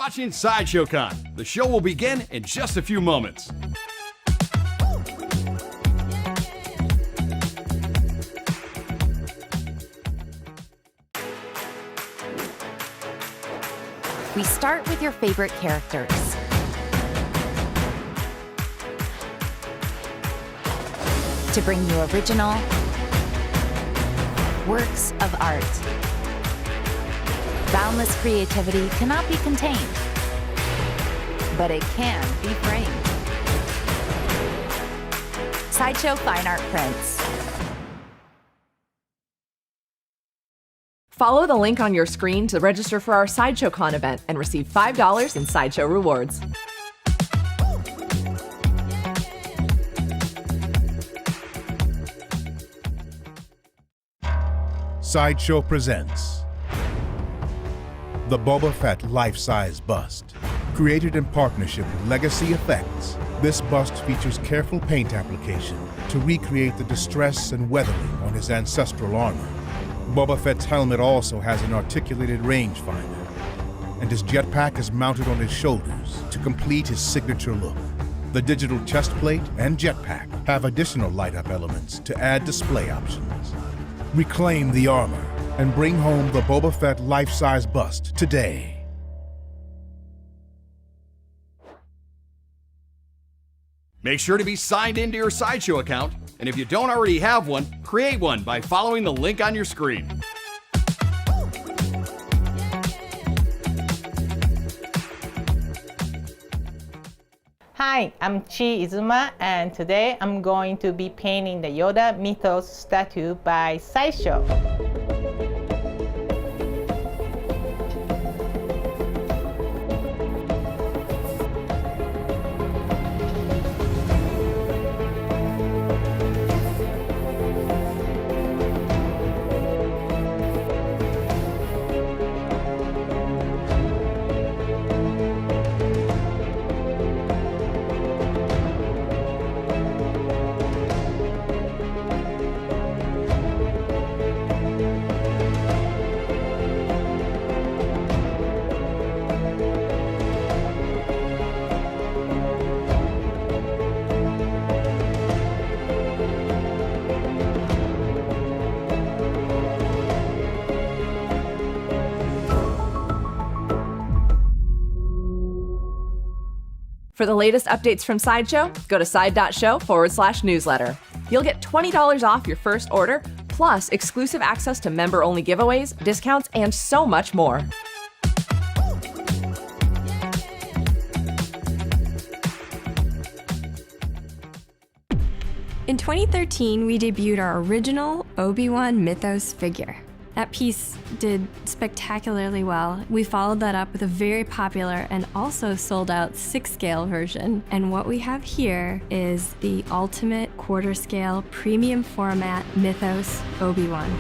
watching Sideshow Con. The show will begin in just a few moments. We start with your favorite characters. To bring you original works of art. Boundless creativity cannot be contained, but it can be framed. Sideshow Fine Art Prints. Follow the link on your screen to register for our Sideshow Con event and receive $5 in Sideshow rewards. Sideshow presents the Boba Fett life-size bust. Created in partnership with Legacy Effects, this bust features careful paint application to recreate the distress and weathering on his ancestral armor. Boba Fett's helmet also has an articulated rangefinder, and his jetpack is mounted on his shoulders to complete his signature look. The digital chest plate and jetpack have additional light-up elements to add display options. Reclaim the armor and bring home the Boba Fett life-size bust today. Make sure to be signed into your Sideshow account, and if you don't already have one, create one by following the link on your screen. Hi, I'm Chi Izuma, and today I'm going to be painting the Yoda Mythos statue by Sideshow. For the latest updates from Sideshow, go to side.show/newsletter. You'll get $20 off your first order, plus exclusive access to member-only giveaways, discounts, and so much more. In 2013, we debuted our original Obi-Wan Mythos figure. That piece did spectacularly well. We followed that up with a very popular and also sold out 6-scale version. And what we have here is the ultimate quarter-scale premium format Mythos Obi-Wan.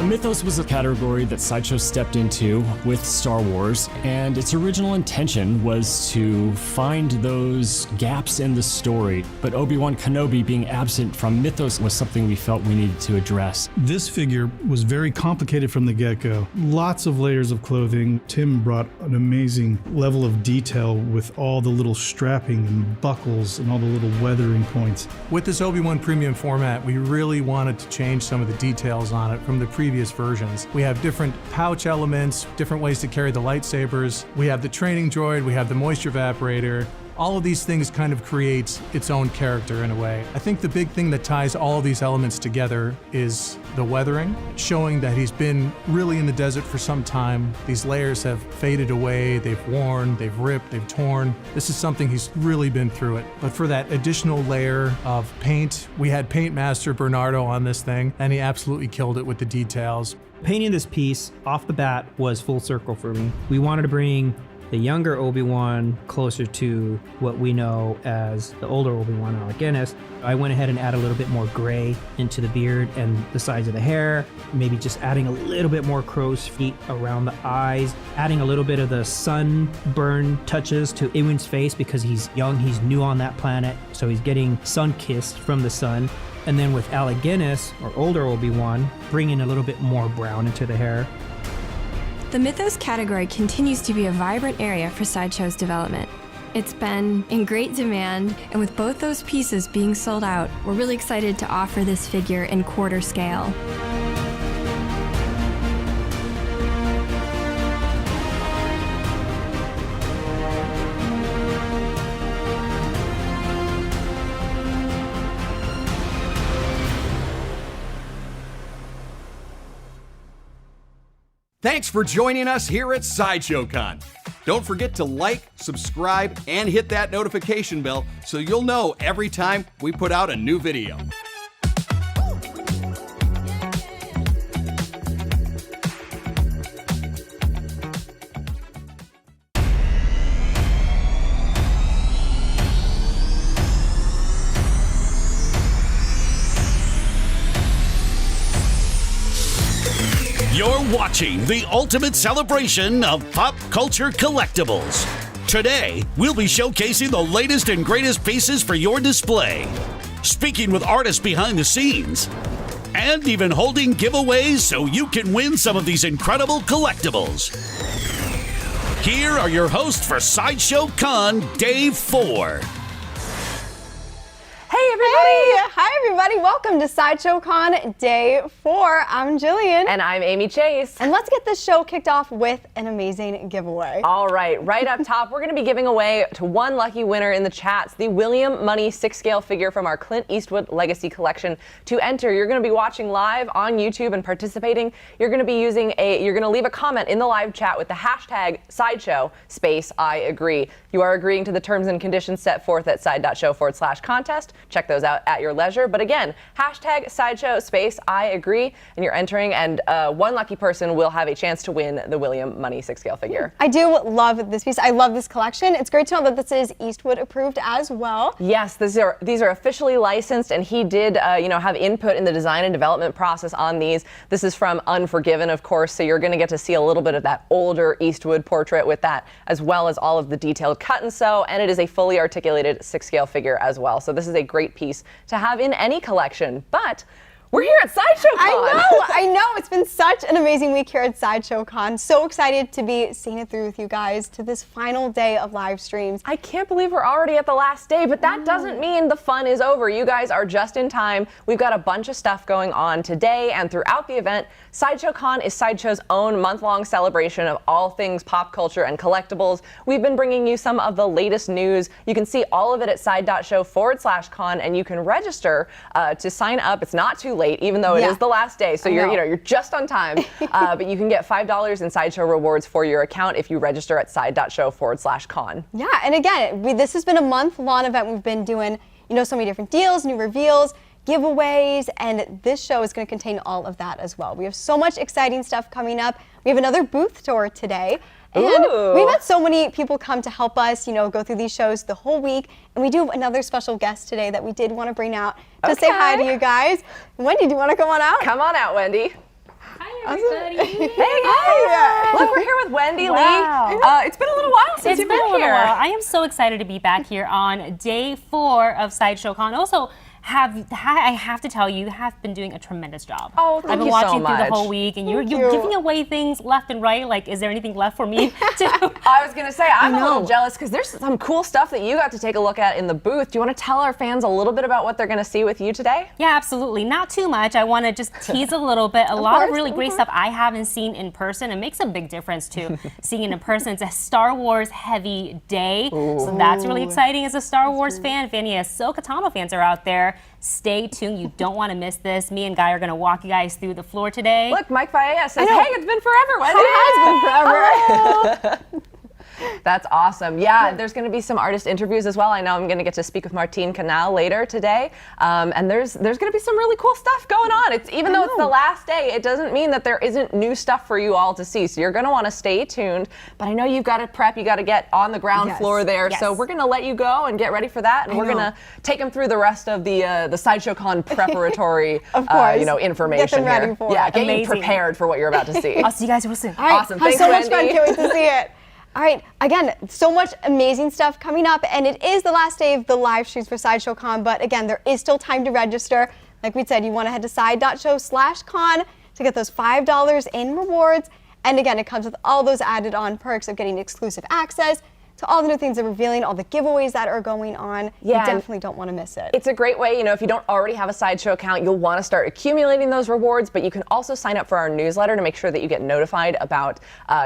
Mythos was a category that Sideshow stepped into with Star Wars, and its original intention was to find those gaps in the story, but Obi-Wan Kenobi being absent from Mythos was something we felt we needed to address. This figure was very complicated from the get-go. Lots of layers of clothing. Tim brought an amazing level of detail with all the little strapping and buckles and all the little weathering points. With this Obi-Wan premium format, we really wanted to change some of the details on it from the previous versions. We have different pouch elements, different ways to carry the lightsabers. We have the training droid, we have the moisture evaporator. All of these things kind of create its own character in a way. I think the big thing that ties all of these elements together is the weathering, showing that he's been really in the desert for some time. These layers have faded away, they've worn, they've ripped, they've torn. This is something he's really been through it. But for that additional layer of paint, we had Paint Master Bernardo on this thing, and he absolutely killed it with the details. Painting this piece off the bat was full circle for me. We wanted to bring the younger Obi-Wan closer to what we know as the older Obi-Wan, Alec Guinness. I went ahead and added a little bit more gray into the beard and the sides of the hair, maybe just adding a little bit more crow's feet around the eyes, adding a little bit of the sunburn touches to Ewan's face because he's young, he's new on that planet, so he's getting sun-kissed from the sun. And then with Alec Guinness, or older Obi-Wan, bringing a little bit more brown into the hair. The Mythos category continues to be a vibrant area for Sideshow's development. It's been in great demand, and with both those pieces being sold out, we're really excited to offer this figure in quarter scale. Thanks for joining us here at Sideshow Con. Don't forget to like, subscribe, and hit that notification bell so you'll know every time we put out a new video. You're watching the ultimate celebration of pop culture collectibles. Today, we'll be showcasing the latest and greatest pieces for your display, speaking with artists behind the scenes, and even holding giveaways so you can win some of these incredible collectibles. Here are your hosts for Sideshow Con Day 4. Hey everybody! Hi everybody, welcome to Sideshow Con Day 4. I'm Jillian. And I'm Amy Chase. And let's get this show kicked off with an amazing giveaway. All right, right up top, we're going to be giving away to one lucky winner in the chats the William Money 6-scale figure from our Clint Eastwood Legacy Collection. To enter, you're going to be watching live on YouTube and participating. You're going to be using you're going to leave a comment in the live chat with the hashtag Sideshow space I agree. You are agreeing to the terms and conditions set forth at side.show/contest. Check those out at your leisure. But again, hashtag Sideshow space I agree, and you're entering, and one lucky person will have a chance to win the William Money 6-scale figure. I do love this piece. I love this collection. It's great to know that this is Eastwood approved as well. Yes, these are officially licensed, and he did have input in the design and development process on these. This is from Unforgiven, of course, so you're going to get to see a little bit of that older Eastwood portrait with that, as well as all of the detailed cut and sew, and it is a fully articulated 6-scale figure as well. So this is a great piece to have in any collection. But we're here at Sideshow Con. I know. It's been such an amazing week here at Sideshow Con. So excited to be seeing it through with you guys to this final day of live streams. I can't believe we're already at the last day, but that doesn't mean the fun is over. You guys are just in time. We've got a bunch of stuff going on today and throughout the event. Sideshow Con is Sideshow's own month-long celebration of all things pop culture and collectibles. We've been bringing you some of the latest news. You can see all of it at side.show/con, and you can register to sign up. It's not too late, even though it is the last day, so you're just on time. But you can get $5 in Sideshow rewards for your account if you register at side.show/con. Yeah, and again, this has been a month-long event. We've been doing, so many different deals, new reveals, giveaways, and this show is going to contain all of that as well. We have so much exciting stuff coming up. We have another booth tour today. And we've had so many people come to help us, go through these shows the whole week. And we do have another special guest today that we did want to bring out to say hi to you guys. Wendy, do you want to come on out? Come on out, Wendy. Hi, everybody. Hey, guys. Look, we're here with Wendy Lee. It's been a little while since you've been here. I am so excited to be back here on day 4 of Sideshow Con. Also, I have to tell you have been doing a tremendous job. Oh, thank you so much. I've been watching through the whole week, and you're giving away things left and right. Like, is there anything left for me to do? I was going to say, I'm a little jealous because there's some cool stuff that you got to take a look at in the booth. Do you want to tell our fans a little bit about what they're going to see with you today? Yeah, absolutely. Not too much. I want to just tease a little bit. A lot of really great stuff I haven't seen in person. It makes a big difference, too, seeing it in person. It's a Star Wars heavy day, so that's really exciting as a Star Wars fan. If any Ahsoka Tano fans are out there, stay tuned. You don't want to miss this. Me and Guy are going to walk you guys through the floor today. Look, Mike Faella says, hey, it's been forever, Wendy. It has been forever. That's awesome. Yeah, there's going to be some artist interviews as well. I know I'm going to get to speak with Martine Canale later today. And there's going to be some really cool stuff going on. Even though it's the last day, it doesn't mean that there isn't new stuff for you all to see. So you're going to want to stay tuned. But I know you've got to prep. You got to get on the ground floor there. Yes. So we're going to let you go and get ready for that. And we're going to take them through the rest of the Sideshow Con preparatory information get them ready here. For yeah, it. get you prepared for what you're about to see. I'll see you guys real soon. All right. Awesome. Thanks, so Wendy. much fun. Can't wait to see it. All right, again, so much amazing stuff coming up, and it is the last day of the live streams for Sideshow Con, but again, there is still time to register. Like we said, you want to head to side.show/con to get those $5 in rewards, And again, it comes with all those added on perks of getting exclusive access to all the new things they're revealing, all the giveaways that are going on. Yeah, you definitely don't want to miss it. It's a great way, if you don't already have a Sideshow account, you'll want to start accumulating those rewards, but you can also sign up for our newsletter to make sure that you get notified about,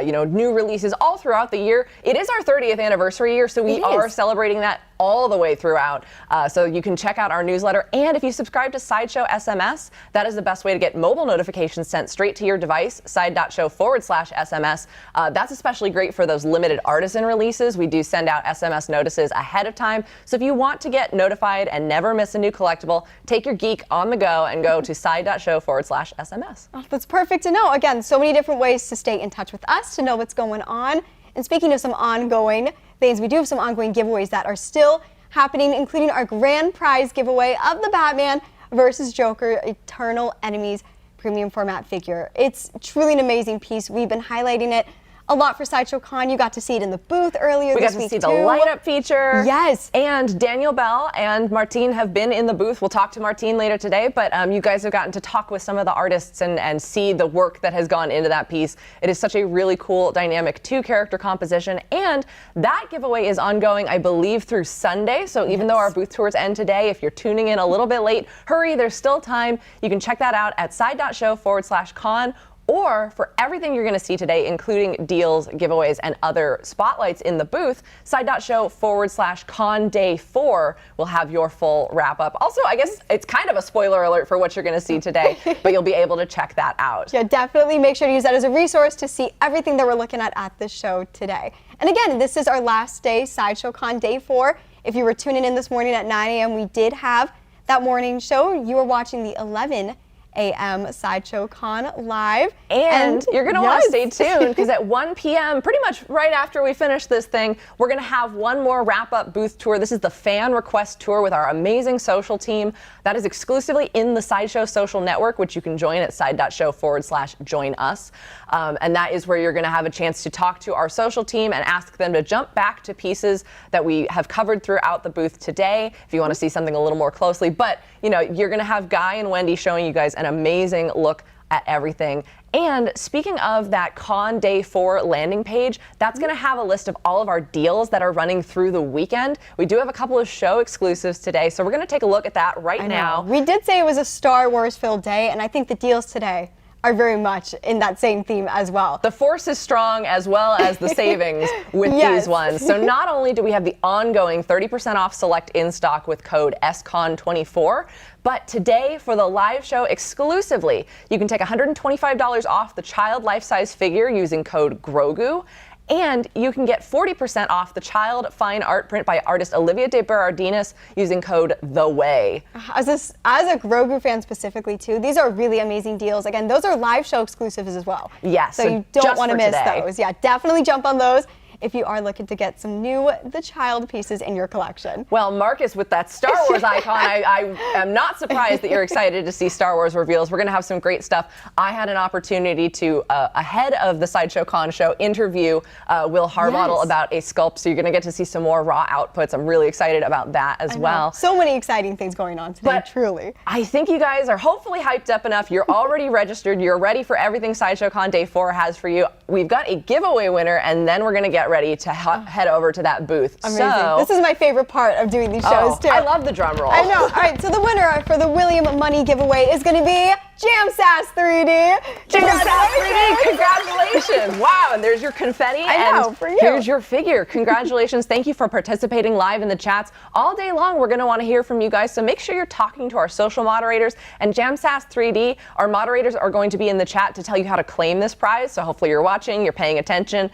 new releases all throughout the year. It is our 30th anniversary year, so we are celebrating that all the way throughout. So you can check out our newsletter. And if you subscribe to Sideshow SMS, that is the best way to get mobile notifications sent straight to your device, side.show/SMS. That's especially great for those limited artisan releases. We do send out SMS notices ahead of time. So if you want to get notified and never miss a new collectible, take your geek on the go and go to side.show/SMS. Oh, that's perfect to know. Again, so many different ways to stay in touch with us, to know what's going on. And speaking of some ongoing things, we do have some ongoing giveaways that are still happening, including our grand prize giveaway of the Batman versus Joker Eternal Enemies premium format figure. It's truly an amazing piece. We've been highlighting it a lot for Sideshow Con. You got to see it in the booth earlier this week. We got to see the light up feature. Yes. And Daniel Bell and Martine have been in the booth. We'll talk to Martine later today, but you guys have gotten to talk with some of the artists and see the work that has gone into that piece. It is such a really cool, dynamic 2-character composition, and that giveaway is ongoing, I believe, through Sunday. So even though our booth tours end today, if you're tuning in a little bit late, hurry, there's still time. You can check that out at side.show/con. Or for everything you're going to see today, including deals, giveaways, and other spotlights in the booth, side.show/con day 4 will have your full wrap up. Also, I guess it's kind of a spoiler alert for what you're going to see today, but you'll be able to check that out. Yeah, definitely make sure to use that as a resource to see everything that we're looking at this show today. And again, this is our last day, Sideshow Con day 4. If you were tuning in this morning at 9 a.m., we did have that morning show. You were watching the 11 a.m. Sideshow Con live. And you're going to want to stay tuned because at 1 p.m., pretty much right after we finish this thing, we're going to have one more wrap-up booth tour. This is the fan request tour with our amazing social team. That is exclusively in the Sideshow social network, which you can join at side.show/join us. And that is where you're going to have a chance to talk to our social team and ask them to jump back to pieces that we have covered throughout the booth today if you want to see something a little more closely. But, you're going to have Guy and Wendy showing you guys an amazing look at everything. And speaking of that Con Day 4 landing page, that's going to have a list of all of our deals that are running through the weekend. We do have a couple of show exclusives today, so we're going to take a look at that right now. We did say it was a Star Wars-filled day, and I think the deals today are very much in that same theme as well. The force is strong as well as the savings with these ones. So not only do we have the ongoing 30% off select in stock with code SCON24, but today for the live show exclusively, you can take $125 off the child life-size figure using code GROGU. And you can get 40% off the child fine art print by artist Olivia de Berardinis using code THEWAY. As a Grogu fan specifically too, these are really amazing deals. Again, those are live show exclusives as well. Yes. So you don't want to miss those. Yeah, definitely jump on those if you are looking to get some new The Child pieces in your collection. Well, Marcus, with that Star Wars icon, I am not surprised that you're excited to see Star Wars reveals. We're going to have some great stuff. I had an opportunity to, ahead of the Sideshow Con show, interview Will Harbottle about a sculpt, so you're going to get to see some more raw outputs. I'm really excited about that as well. So many exciting things going on today, but truly. I think you guys are hopefully hyped up enough. You're already registered. You're ready for everything Sideshow Con Day 4 has for you. We've got a giveaway winner, and then we're going to get ready to head over to that booth. Amazing. So, this is my favorite part of doing these shows too. I love the drum roll. I know. All right, so the winner for the William Money giveaway is going to be Jamsass 3D. Jamsass 3D, congratulations. Wow, and there's your confetti. I know, for you. Here's your figure. Congratulations. Thank you for participating live in the chats. All day long, we're going to want to hear from you guys, so make sure you're talking to our social moderators. And Jamsass 3D, our moderators are going to be in the chat to tell you how to claim this prize, so hopefully you're watching, you're paying attention,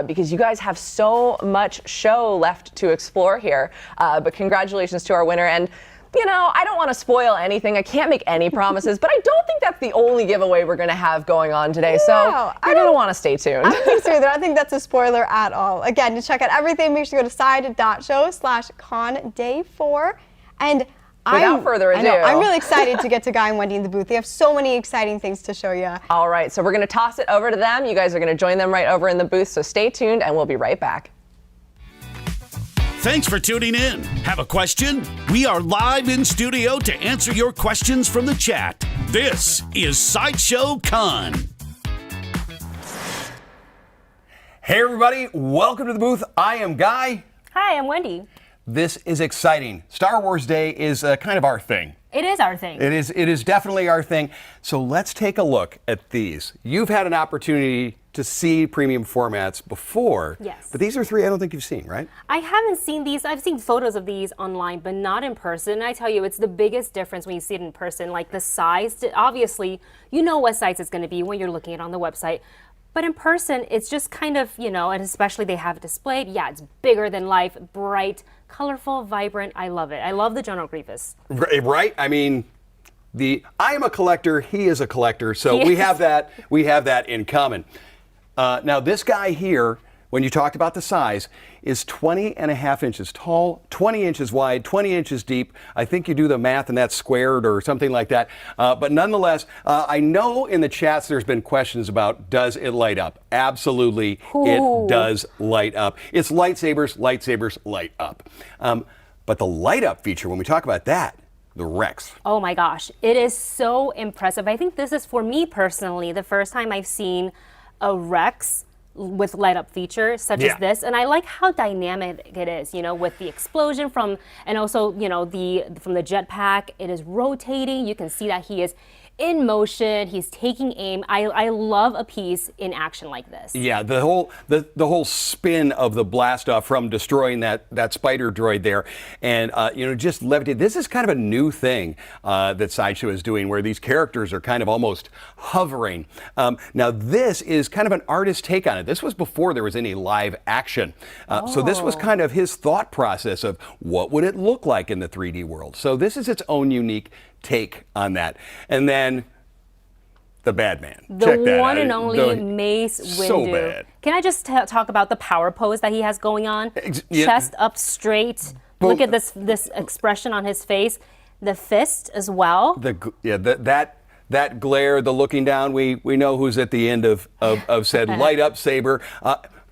because you guys have so much show left to explore here. But congratulations to our winner. And I don't want to spoil anything. I can't make any promises, but I don't think that's the only giveaway we're going to have going on today. So you're going to want to stay tuned. I don't think so either. I don't think that's a spoiler at all. Again, to check out everything, make sure you go to side.show/con day 4. And without further ado, I'm really excited to get to Guy and Wendy in the booth. They have so many exciting things to show you. All right, so we're going to toss it over to them. You guys are going to join them right over in the booth, so stay tuned and we'll be right back. Thanks for tuning in. Have a question? We are live in studio to answer your questions from the chat. This is Sideshow Con. Hey everybody, welcome to the booth. I am Guy. Hi, I'm Wendy. This is exciting. Star Wars Day is kind of our thing. It is our thing. It is definitely our thing. So let's take a look at these. You've had an opportunity to see premium formats before. Yes. But these are three I don't think you've seen, right? I haven't seen these. I've seen photos of these online, but not in person. And I tell you, it's the biggest difference when you see it in person. Like the size, obviously, you know what size it's going to be when you're looking at it on the website. But in person, it's just kind of, you know, and especially they have it displayed. Yeah, it's bigger than life, bright, colorful, vibrant. I love it. I love the General Grievous. Right? I mean, I am a collector, he is a collector, so we have that in common. Now this guy here, when you talked about the size, is 20.5 inches tall, 20 inches wide, 20 inches deep. I think you do the math and that's squared or something like that. But nonetheless, I know in the chats there's been questions about, does it light up? Absolutely, it does light up. It's lightsabers, light up. But the light up feature, when we talk about that, the Rex. Oh my gosh, it is so impressive. I think this is, for me personally, the first time I've seen a Rex with light up feature such as this, and I like how dynamic it is, you know, with the explosion and also, you know, from the jetpack. It is rotating. You can see that he is in motion, he's taking aim. I love a piece in action like this. Yeah, the whole spin of the blast off from destroying that spider droid there, and you know, just levitate. This is kind of a new thing that Sideshow is doing, where these characters are kind of almost hovering. Now this is kind of an artist take on it. This was before there was any live action, so this was kind of his thought process of what would it look like in the 3D world. So this is its own unique take on that. And then the bad man. The one and only Mace Windu. So bad. Can I just talk about the power pose that he has going on? Chest up straight. Look at this expression on his face. The fist as well. That glare, the looking down, we know who's at the end of said light up saber.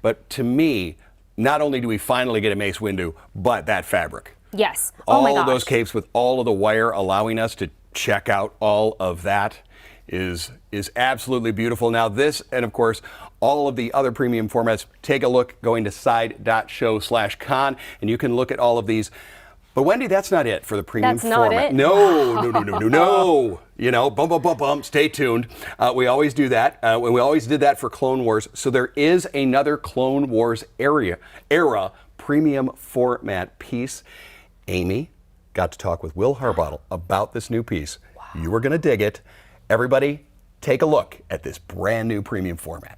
But to me, not only do we finally get a Mace Windu, but that fabric. Yes. Oh my gosh. All those capes with all of the wire allowing us to check out all of that is absolutely beautiful. Now this, and of course, all of the other premium formats, take a look going to side.show/con, and you can look at all of these. But Wendy, that's not it for the premium format. That's not it? No. You know, bum, stay tuned. We always do that. We always did that for Clone Wars. So there is another Clone Wars era premium format piece. Amy got to talk with Will Harbottle about this new piece. Wow. You were going to dig it. Everybody, take a look at this brand new premium format.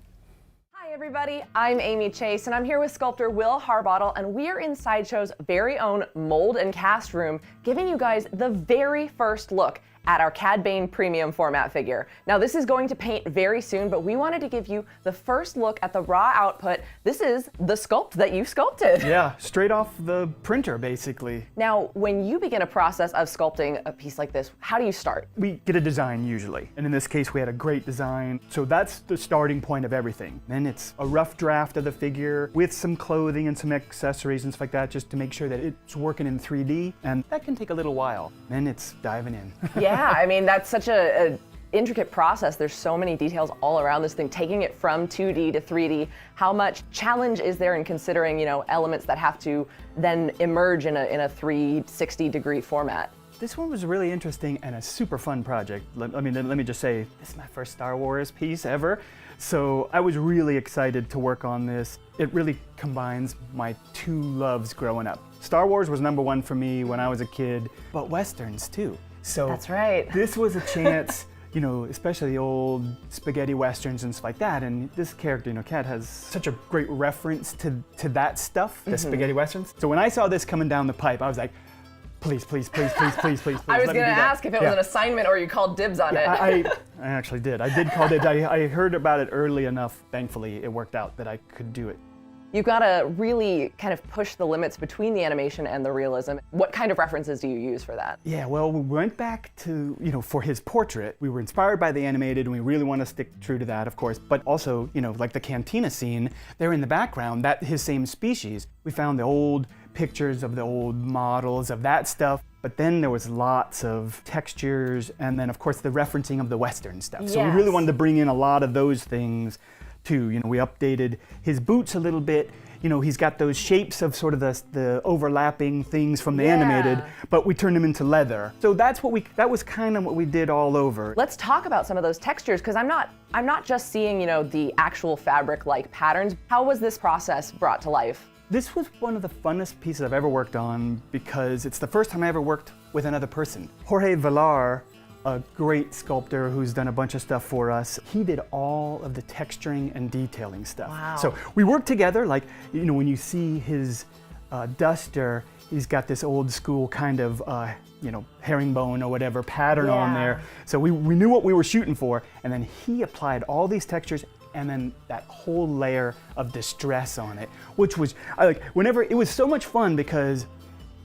Hi everybody, I'm Amy Chase and I'm here with sculptor Will Harbottle, and we are in Sideshow's very own mold and cast room, giving you guys the very first look at our Cad Bane premium format figure. Now this is going to paint very soon, but we wanted to give you the first look at the raw output. This is the sculpt that you sculpted. Yeah, straight off the printer basically. Now when you begin a process of sculpting a piece like this, how do you start? We get a design usually, and in this case we had a great design. So that's the starting point of everything. Then it's a rough draft of the figure with some clothing and some accessories and stuff like that, just to make sure that it's working in 3D, and that can take a little while. Then it's diving in. Yeah, I mean, that's such a intricate process. There's so many details all around this thing, taking it from 2D to 3D. How much challenge is there in considering, you know, elements that have to then emerge in a 360-degree format? This one was really interesting and a super fun project. Let me just say, this is my first Star Wars piece ever. So I was really excited to work on this. It really combines my two loves growing up. Star Wars was #1 for me when I was a kid, but Westerns too. So that's right. This was a chance, you know, especially the old spaghetti Westerns and stuff like that. And this character, you know, Cad, has such a great reference to that stuff, the spaghetti Westerns. So when I saw this coming down the pipe, I was like, please. I was going to ask if it was an assignment or you called dibs on it. I actually did. I did call dibs. I heard about it early enough. Thankfully, it worked out that I could do it. You've got to really kind of push the limits between the animation and the realism. What kind of references do you use for that? Yeah, well, we went back to, you know, for his portrait, we were inspired by the animated, and we really want to stick true to that, of course, but also, you know, like the cantina scene, there in the background, that his same species. We found the old pictures of the old models of that stuff, but then there was lots of textures, and then of course the referencing of the Western stuff. So we really wanted to bring in a lot of those things too. You know, we updated his boots a little bit. You know, he's got those shapes of sort of the overlapping things from the animated, but we turned them into leather. So that was kind of what we did all over. Let's talk about some of those textures, because I'm not just seeing, you know, the actual fabric-like patterns. How was this process brought to life? This was one of the funnest pieces I've ever worked on because it's the first time I ever worked with another person. Jorge Villar, a great sculptor who's done a bunch of stuff for us, he did all of the texturing and detailing stuff. Wow. So we worked together, like, you know, when you see his duster, he's got this old school kind of, you know, herringbone or whatever pattern on there. So we knew what we were shooting for, and then he applied all these textures and then that whole layer of distress on it, which was, whenever, it was so much fun because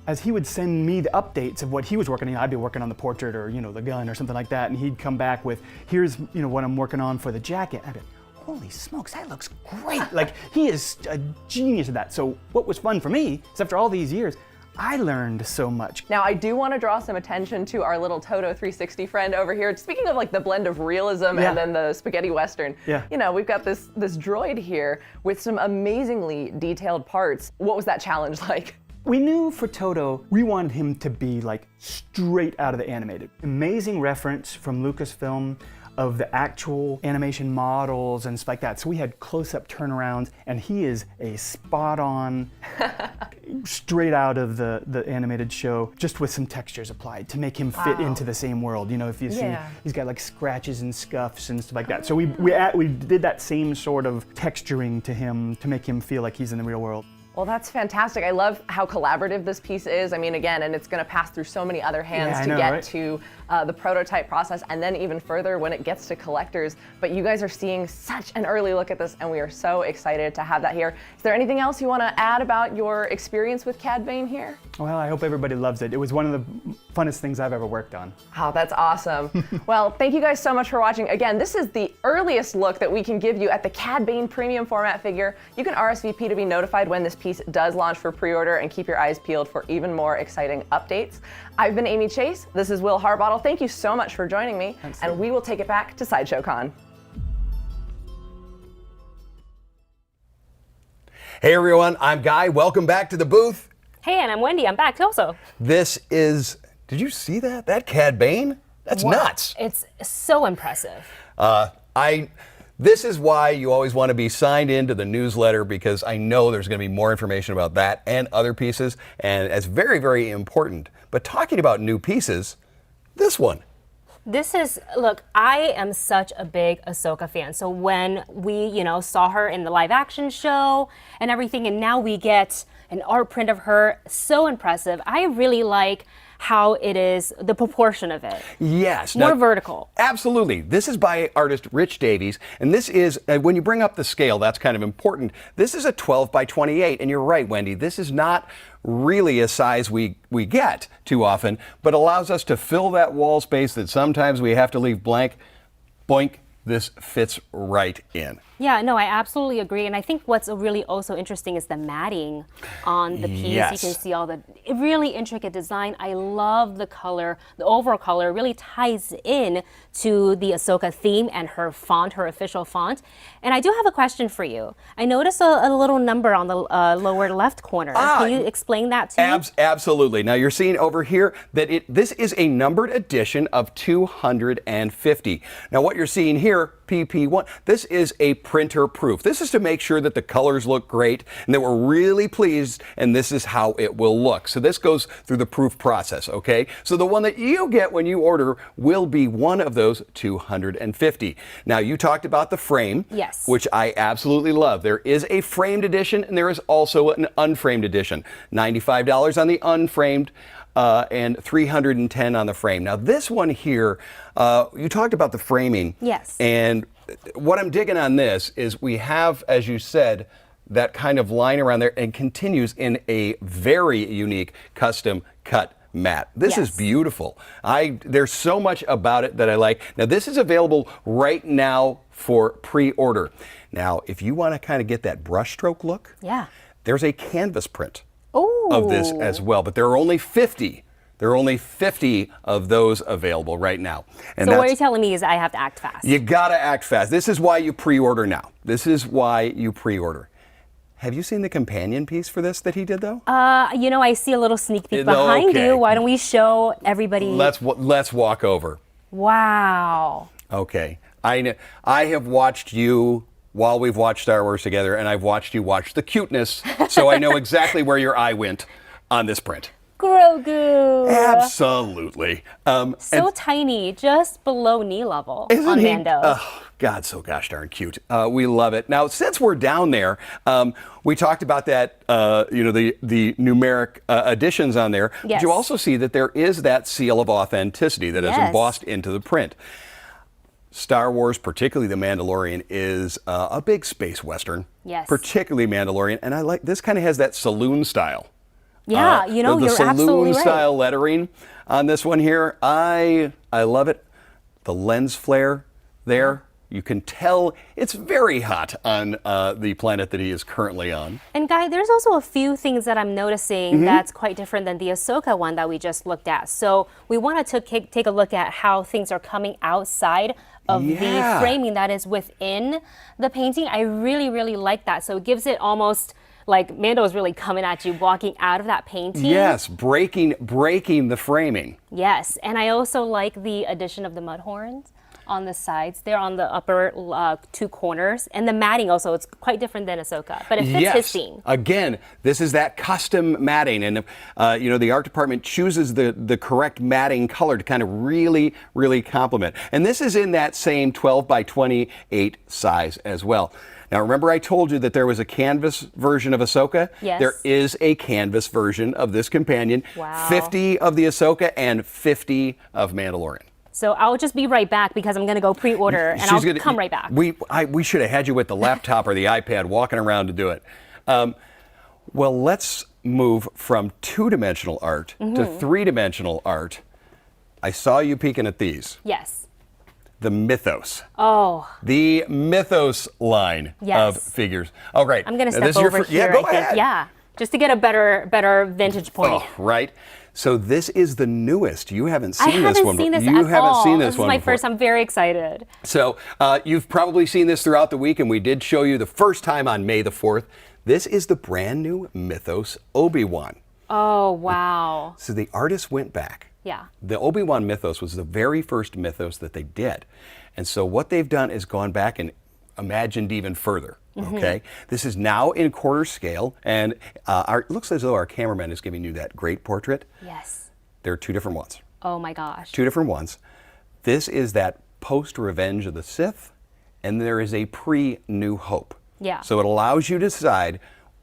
as he would send me the updates of what he was working on, I'd be working on the portrait or, you know, the gun or something like that, and he'd come back with, here's, you know, what I'm working on for the jacket. I'd be like, holy smokes, that looks great. Like, he is a genius at that. So what was fun for me is after all these years, I learned so much. Now, I do want to draw some attention to our little Toto 360 friend over here. Speaking of like the blend of realism and then the spaghetti western, you know, we've got this droid here with some amazingly detailed parts. What was that challenge like? We knew for Toto, we wanted him to be like straight out of the animated. Amazing reference from Lucasfilm of the actual animation models and stuff like that. So we had close-up turnarounds, and he is a spot-on, straight out of the animated show, just with some textures applied to make him fit into the same world. You know, if you see, he's got like scratches and scuffs and stuff like that. So we did that same sort of texturing to him to make him feel like he's in the real world. Well, that's fantastic. I love how collaborative this piece is. I mean, again, and it's going to pass through so many other hands to get to the prototype process, and then even further when it gets to collectors. But you guys are seeing such an early look at this, and we are so excited to have that here. Is there anything else you want to add about your experience with Cad Bane here? Well, I hope everybody loves it. It was one of the funnest things I've ever worked on. Oh, that's awesome. Well, thank you guys so much for watching. Again, this is the earliest look that we can give you at the Cad Bane premium format figure. You can RSVP to be notified when this piece does launch for pre-order, and keep your eyes peeled for even more exciting updates. I've been Amy Chase. This is Will Harbottle. Thank you so much for joining me, and we will take it back to Sideshow Con. Hey everyone, I'm Guy. Welcome back to the booth. Hey, and I'm Wendy. I'm back also. This is, did you see that? That Cad Bane? That's nuts. It's so impressive. This is why you always want to be signed into the newsletter, because I know there's going to be more information about that and other pieces, and it's very, very important. But talking about new pieces, this one. This is, look, I am such a big Ahsoka fan. So when we, you know, saw her in the live action show and everything, and now we get an art print of her, so impressive. I really like how it is, the proportion of it. Yes. More vertical. Absolutely. This is by artist Rich Davies, and this is, when you bring up the scale, that's kind of important. This is a 12 by 28, and you're right, Wendy, this is not really a size we get too often, but allows us to fill that wall space that sometimes we have to leave blank. Boink, this fits right in. Yeah, no, I absolutely agree. And I think what's really also interesting is the matting on the piece. Yes. You can see all the really intricate design. I love the color. The overall color really ties in to the Ahsoka theme and her font, her official font. And I do have a question for you. I noticed a little number on the lower left corner. Can you explain that to me? Absolutely. Now you're seeing over here that this is a numbered edition of 250. Now what you're seeing here, PP1, this is a printer proof. This is to make sure that the colors look great and that we're really pleased, and this is how it will look. So this goes through the proof process, okay? So the one that you get when you order will be one of those 250. Now you talked about the frame, yes, which I absolutely love. There is a framed edition and there is also an unframed edition. $95 on the unframed, and $310 on the frame. Now this one here, you talked about the framing. Yes. And what I'm digging on this is we have, as you said, that kind of line around there, and continues in a very unique custom cut mat. This is beautiful. There's so much about it that I like. Now this is available right now for pre-order. Now if you want to kind of get that brushstroke look, yeah, there's a canvas print of this as well, but there are only 50 There are only 50 of those available right now. And so what you're telling me is I have to act fast. You gotta act fast. This is why you pre-order now. This is why you pre-order. Have you seen the companion piece for this that he did though? You know, I see a little sneak peek behind you. Why don't we show everybody? Let's walk over. Wow. Okay. I have watched you while we've watched Star Wars together, and I've watched you watch the cuteness, so I know exactly where your eye went on this print. Grogu. Absolutely. So tiny, just below knee level Isn't on he? Mando. Oh, God, so gosh darn cute. We love it. Now, since we're down there, we talked about that, the numeric additions on there. Yes. But you also see that there is that seal of authenticity that is embossed into the print. Star Wars, particularly The Mandalorian, is a big space western. Yes. Particularly Mandalorian, and I like this. Kind of has that saloon style. Yeah, you know, the you're absolutely saloon style lettering on this one here. I love it. The lens flare there. You can tell it's very hot on the planet that he is currently on. And Guy, there's also a few things that I'm noticing that's quite different than the Ahsoka one that we just looked at. So we wanted to take a look at how things are coming outside of the framing that is within the painting. I really, really like that. So it gives it almost like Mando is really coming at you, walking out of that painting. Yes, breaking the framing. Yes, and I also like the addition of the mud horns on the sides. They're on the upper two corners. And the matting also, it's quite different than Ahsoka, but it fits his scene. Again, this is that custom matting. And, the art department chooses the correct matting color to kind of really, really complement. And this is in that same 12 by 28 size as well. Now, remember I told you that there was a canvas version of Ahsoka? Yes. There is a canvas version of this companion. Wow. 50 of the Ahsoka and 50 of Mandalorian. So I'll just be right back because I'm going to go pre-order and I'll come right back. We should have had you with the laptop or the iPad walking around to do it. Well, let's move from two-dimensional art to three-dimensional art. I saw you peeking at these. Yes. The Mythos. Oh. The Mythos line of figures. Oh, right. I'm going to step over here, go I think. ahead. Yeah, just to get a better vantage point. Oh, right. So this is the newest. You haven't seen I this one. haven't seen this You at haven't all. seen This is one my before. first. I'm very excited. So you've probably seen this throughout the week, and we did show you the first time on May the 4th. This is the brand new Mythos Obi-Wan. Oh, wow. So the artist went back. Yeah. The Obi-Wan Mythos was the very first Mythos that they did. And so what they've done is gone back and imagined even further. Okay, this is now in quarter scale, and it looks as though our cameraman is giving you that great portrait. Yes. There are two different ones. Oh my gosh. Two different ones. This is that post-Revenge of the Sith, and there is a pre-New Hope. Yeah. So it allows you to decide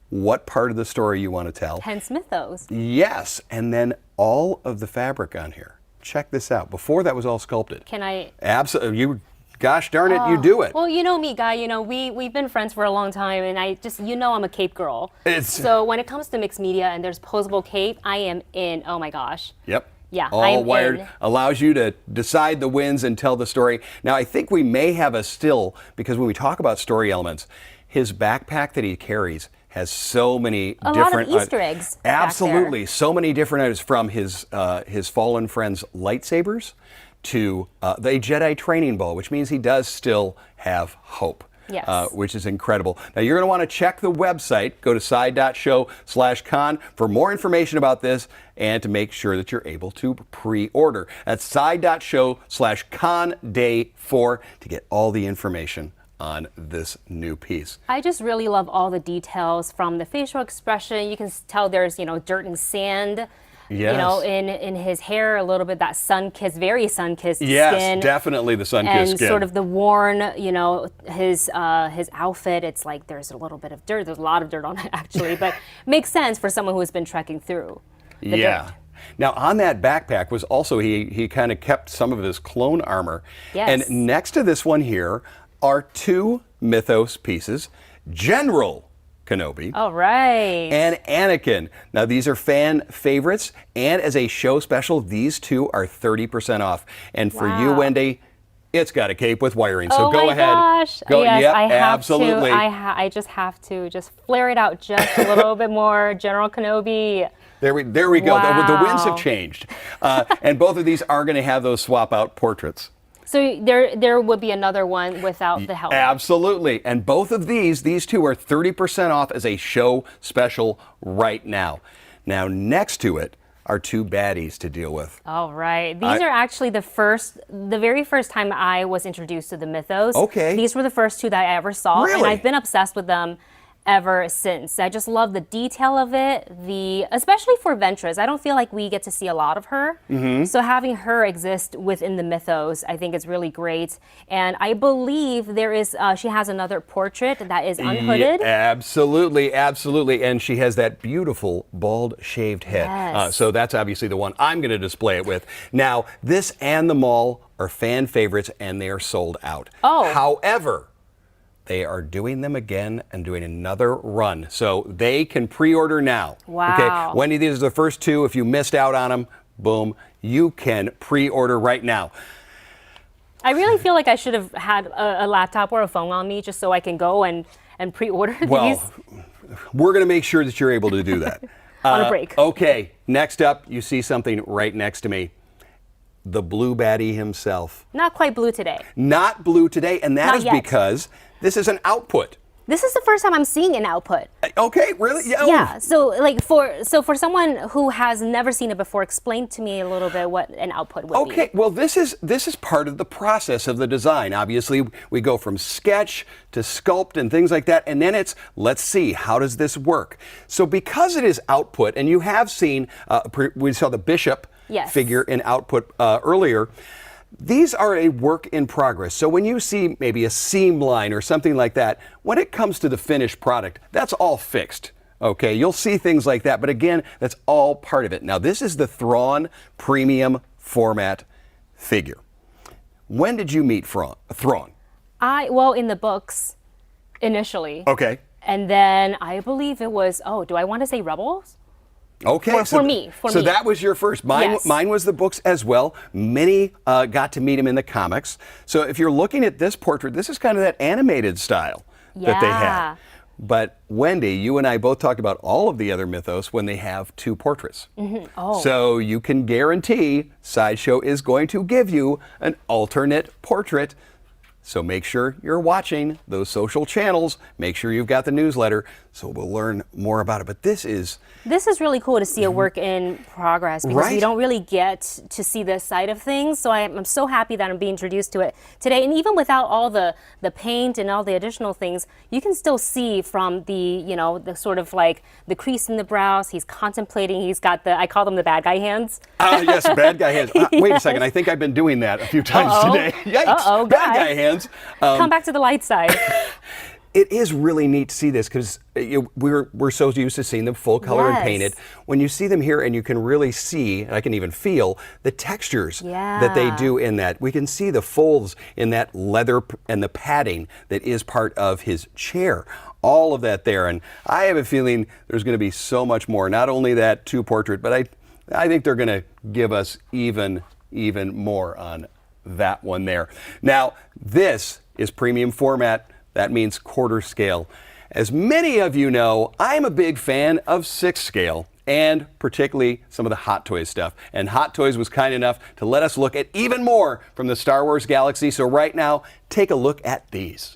what part of the story you want to tell. Hence Mythos. Yes, and then all of the fabric on here. Check this out. Before that was all sculpted. Can I? Absolutely. Gosh darn it, you do it. Well, you know me, Guy. You know we've been friends for a long time, and I just I'm a cape girl. So when it comes to mixed media and there's posable cape, I am in. Oh my gosh. Yep. Yeah, all I'm wired. in. Allows you to decide the wins and tell the story. Now I think we may have a still, because when we talk about story elements, his backpack that he carries has so many different lot of Easter eggs. Absolutely, Back there. so many different items, from his fallen friend's lightsabers to the Jedi training ball, which means he does still have hope. Yes. Which is incredible. Now you're going to want to check the website. Go to side.show/con for more information about this and to make sure that you're able to pre-order. That's side.show/con day 4 to get all the information on this new piece. I just really love all the details from the facial expression. You can tell there's dirt and sand. Yes. In his hair, a little bit that sun-kissed, very sun-kissed skin. Yes, definitely the sun-kissed skin. And sort of the worn, his outfit. It's like there's a little bit of dirt. There's a lot of dirt on it actually, but makes sense for someone who has been trekking through the dirt. Now on that backpack was also he kind of kept some of his clone armor. Yes. And next to this one here are two Mythos pieces, General Kenobi. All right. And Anakin. Now these are fan favorites, and as a show special, these two are 30% off. And for you, Wendy, it's got a cape with wiring. So go ahead. Oh my gosh. Go, yes, yep, I have absolutely. to. I just have to just flare it out just a little bit more. General Kenobi. There we go. Wow. The winds have changed. And both of these are going to have those swap out portraits. So there would be another one without the helmet. Absolutely. And both of these two are 30% off as a show special right now. Now, next to it are two baddies to deal with. All right. These are actually the very first time I was introduced to the Mythos. Okay. These were the first two that I ever saw. Really? And I've been obsessed with them ever since. I just love the detail of it, especially for Ventress. I don't feel like we get to see a lot of her. So having her exist within the Mythos, I think is really great. And I believe she has another portrait that is unhooded. Yeah, absolutely. And she has that beautiful bald shaved head. Yes. So that's obviously the one I'm going to display it with. Now, this and the Maul are fan favorites and they are sold out. Oh. However, they are doing them again and doing another run. So they can pre-order now. Wow. Okay, Wendy, these are the first two. If you missed out on them, boom, you can pre-order right now. I really feel like I should have had a laptop or a phone on me just so I can go and pre-order these. Well, we're going to make sure that you're able to do that. On a break. Okay, next up, you see something right next to me. The blue baddie himself. Not quite blue today. Not blue today, and that Not is yet. because this is an output. This is the first time I'm seeing an output. Okay, really? Yeah. So for someone who has never seen it before, explain to me a little bit what an output would be. Okay, well this is part of the process of the design. Obviously, we go from sketch to sculpt and things like that, and then it's let's see, how does this work? So because it is output, and you have seen, we saw the bishop figure in output earlier. These are a work in progress. So when you see maybe a seam line or something like that, when it comes to the finished product, that's all fixed. Okay, you'll see things like that, but again, that's all part of it. Now, this is the Thrawn premium format figure. When did you meet Thrawn? Well, in the books, initially. Okay. And then I believe it was, do I want to say Rebels? Okay, for me. So that was your first. Mine was the books as well. Many got to meet him in the comics. So if you're looking at this portrait, this is kind of that animated style that they had. But Wendy, you and I both talked about all of the other Mythos when they have two portraits. So you can guarantee Sideshow is going to give you an alternate portrait. So make sure you're watching those social channels. Make sure you've got the newsletter so we'll learn more about it. But this is really cool to see a work in progress because we don't really get to see this side of things. So I'm so happy that I'm being introduced to it today. And even without all the paint and all the additional things, you can still see from the sort of like the crease in the brows. He's contemplating. He's got I call them the bad guy hands. Yes, bad guy hands. Wait a second. I think I've been doing that a few times today. Yikes. Bad guy hands. Come back to the light side. It is really neat to see this because we're so used to seeing them full color and painted. When you see them here and you can really see, and I can even feel, the textures that they do in that. We can see the folds in that leather and the padding that is part of his chair. All of that there. And I have a feeling there's going to be so much more. Not only that two portrait, but I think they're going to give us even more on that one there. Now, this is premium format. That means quarter scale. As many of you know, I'm a big fan of 6 scale and particularly some of the Hot Toys stuff. And Hot Toys was kind enough to let us look at even more from the Star Wars galaxy. So right now, take a look at these.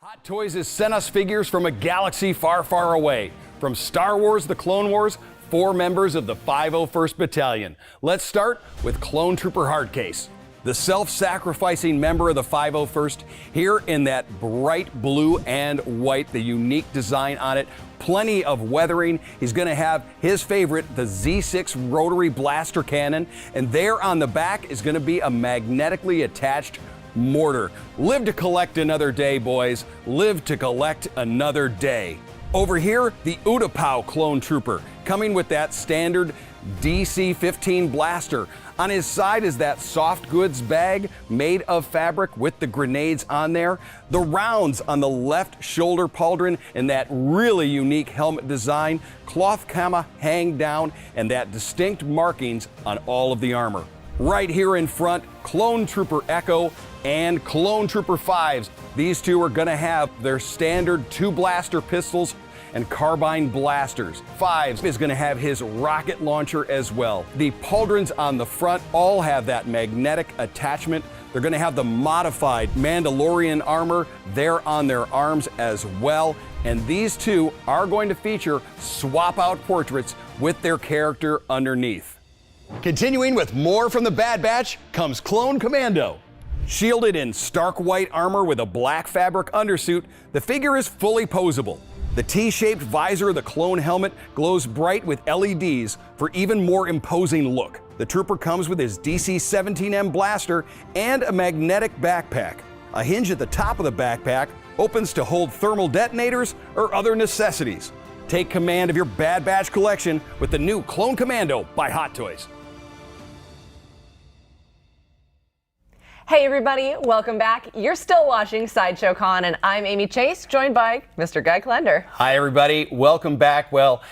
Hot Toys has sent us figures from a galaxy far, far away. From Star Wars: The Clone Wars, 4 members of the 501st Battalion. Let's start with Clone Trooper Hardcase. The self-sacrificing member of the 501st, here in that bright blue and white, the unique design on it, plenty of weathering. He's going to have his favorite, the Z6 rotary blaster cannon, and there on the back is going to be a magnetically attached mortar. Live to collect another day, boys. Live to collect another day. Over here, the Utapau Clone Trooper, coming with that standard DC-15 blaster. On his side is that soft goods bag made of fabric with the grenades on there. The rounds on the left shoulder pauldron and that really unique helmet design, cloth comma hang down, and that distinct markings on all of the armor. Right here in front, Clone Trooper Echo and Clone Trooper 5s. These two are going to have their standard 2 blaster pistols and carbine blasters. 5 is going to have his rocket launcher as well. The pauldrons on the front all have that magnetic attachment. They're going to have the modified Mandalorian armor there on their arms as well. And these two are going to feature swap-out portraits with their character underneath. Continuing with more from the Bad Batch comes Clone Commando. Shielded in stark white armor with a black fabric undersuit, the figure is fully posable. The T-shaped visor of the clone helmet glows bright with LEDs for even more imposing look. The trooper comes with his DC-17M blaster and a magnetic backpack. A hinge at the top of the backpack opens to hold thermal detonators or other necessities. Take command of your Bad Batch collection with the new Clone Commando by Hot Toys. Hey everybody, welcome back. You're still watching Sideshow Con, and I'm Amy Chase, joined by Mr. Guy Klender. Hi everybody, welcome back. Well,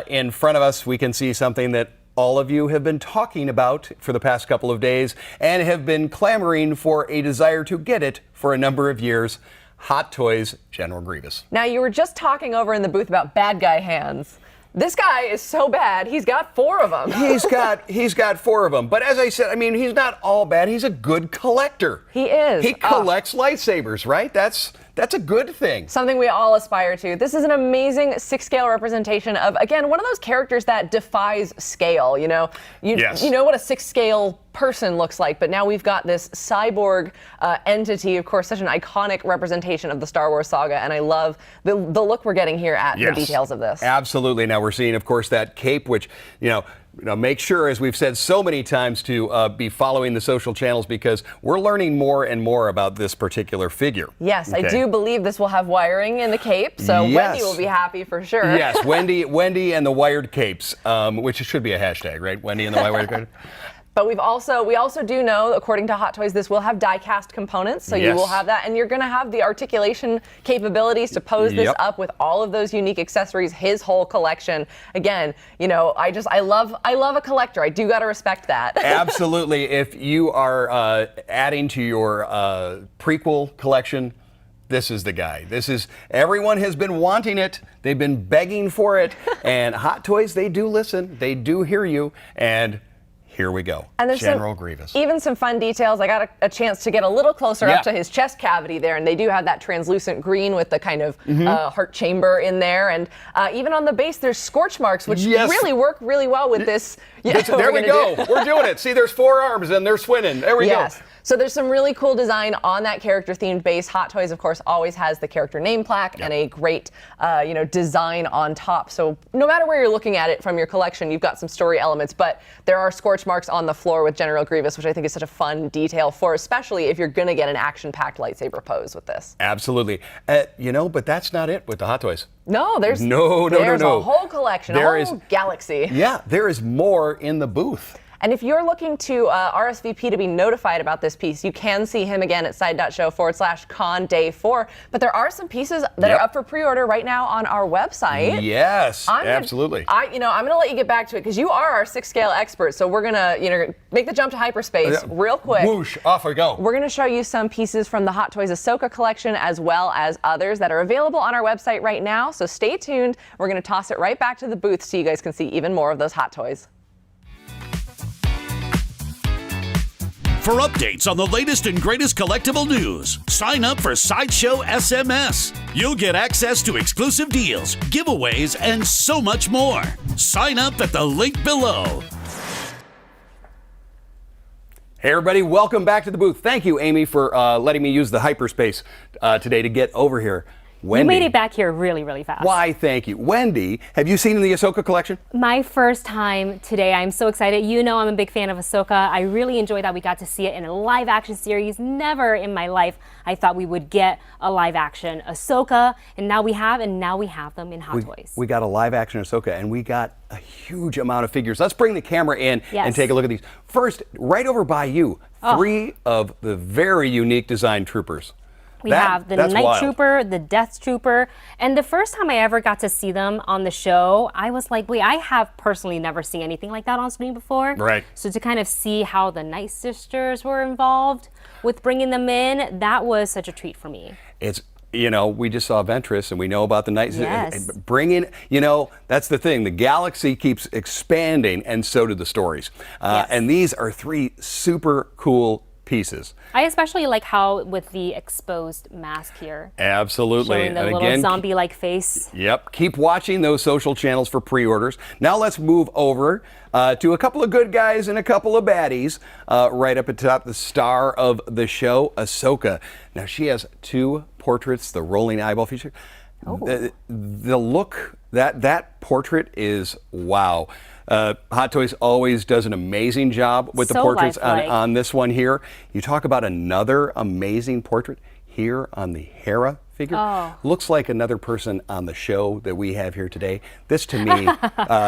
in front of us we can see something that all of you have been talking about for the past couple of days and have been clamoring for a desire to get it for a number of years. Hot Toys General Grievous. Now, you were just talking over in the booth about bad guy hands. This guy is so bad, he's got 4 of them. He's got 4 of them. But as I said, I mean, he's not all bad. He's a good collector. He is. He collects lightsabers, right? That's a good thing. Something we all aspire to. This is an amazing 6-scale representation of, again, one of those characters that defies scale. You know, you know what a 6-scale person looks like, but now we've got this cyborg entity, of course, such an iconic representation of the Star Wars saga, and I love the look we're getting here at the details of this. Absolutely. Now we're seeing, of course, that cape, which, make sure, as we've said so many times, to be following the social channels because we're learning more and more about this particular figure. Yes, okay. I do believe this will have wiring in the cape, so Wendy will be happy for sure. Yes, Wendy and the wired capes, which should be a hashtag, right? Wendy and the wired capes. But we also do know, according to Hot Toys, this will have die-cast components, so you will have that, and you're going to have the articulation capabilities to pose this up with all of those unique accessories, his whole collection. Again, I love a collector. I do got to respect that. Absolutely. If you are adding to your prequel collection, this is the guy. Everyone has been wanting it. They've been begging for it, and Hot Toys, they do listen. They do hear you, and here we go. And there's General Grievous. Even some fun details. I got a chance to get a little closer up to his chest cavity there, and they do have that translucent green with the kind of heart chamber in there. And even on the base, there's scorch marks, which really work really well with this. There we go. We're doing it. See, there's 4 arms, and they're swinging. There we go. So there's some really cool design on that character-themed base. Hot Toys, of course, always has the character name plaque and a great, design on top. So no matter where you're looking at it from your collection, you've got some story elements. But there are scorch marks on the floor with General Grievous, which I think is such a fun detail for, especially if you're going to get an action-packed lightsaber pose with this. Absolutely. But that's not it with the Hot Toys. No, there's a whole collection, a whole galaxy. Yeah, there is more in the booth. And if you're looking to RSVP to be notified about this piece, you can see him again at side.show/con day 4. But there are some pieces that are up for pre-order right now on our website. Yes, absolutely. I'm going to let you get back to it because you are our 6-scale expert. So we're going to make the jump to hyperspace real quick. Whoosh, off we go. We're going to show you some pieces from the Hot Toys Ahsoka collection as well as others that are available on our website right now. So stay tuned. We're going to toss it right back to the booth so you guys can see even more of those Hot Toys. For updates on the latest and greatest collectible news, sign up for Sideshow SMS. You'll get access to exclusive deals, giveaways, and so much more. Sign up at the link below. Hey everybody, welcome back to the booth. Thank you, Amy, for letting me use the hyperspace today to get over here. Wendy. You made it back here really, really fast. Why, thank you. Wendy, have you seen the Ahsoka collection? My first time today. I'm so excited. You know I'm a big fan of Ahsoka. I really enjoyed that we got to see it in a live action series. Never in my life I thought we would get a live action Ahsoka, and now we have them in Hot Toys. We got a live action Ahsoka, and we got a huge amount of figures. Let's bring the camera in and take a look at these. First, right over by you, 3 of the very unique design troopers. We have the Night Trooper, the Death Trooper, and the first time I ever got to see them on the show, I was like, wait, I have personally never seen anything like that on screen before. Right. So to kind of see how the Night Sisters were involved with bringing them in, that was such a treat for me. It's you know, we just saw Ventress, and we know about the Night. Yes. Bring in, you know, that's the thing. The galaxy keeps expanding, and so do the stories. Yes. And these are 3 super cool pieces. I especially like how with the exposed mask here. Absolutely. Showing the And little again, zombie-like face. Yep. Keep watching those social channels for pre-orders. Now let's move over to a couple of good guys and a couple of baddies. Right up at top, the star of the show, Ahsoka. Now she has 2 portraits, the rolling eyeball feature. Oh. The look, that portrait is wow. Hot Toys always does an amazing job with the So portraits lifelike. on this one here. You talk about another amazing portrait here on the Hera figure. Oh. Looks like another person on the show that we have here today. This to me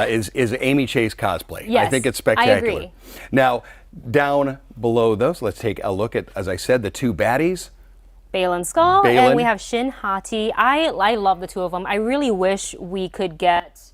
is Amy Chase cosplay. I Yes, think it's I spectacular. agree. Now, down below those, let's take a look at, as I said, the 2 baddies. Baylan Skull, Baylan. and we have Shin Hati. I love the 2 of them. I really wish we could get,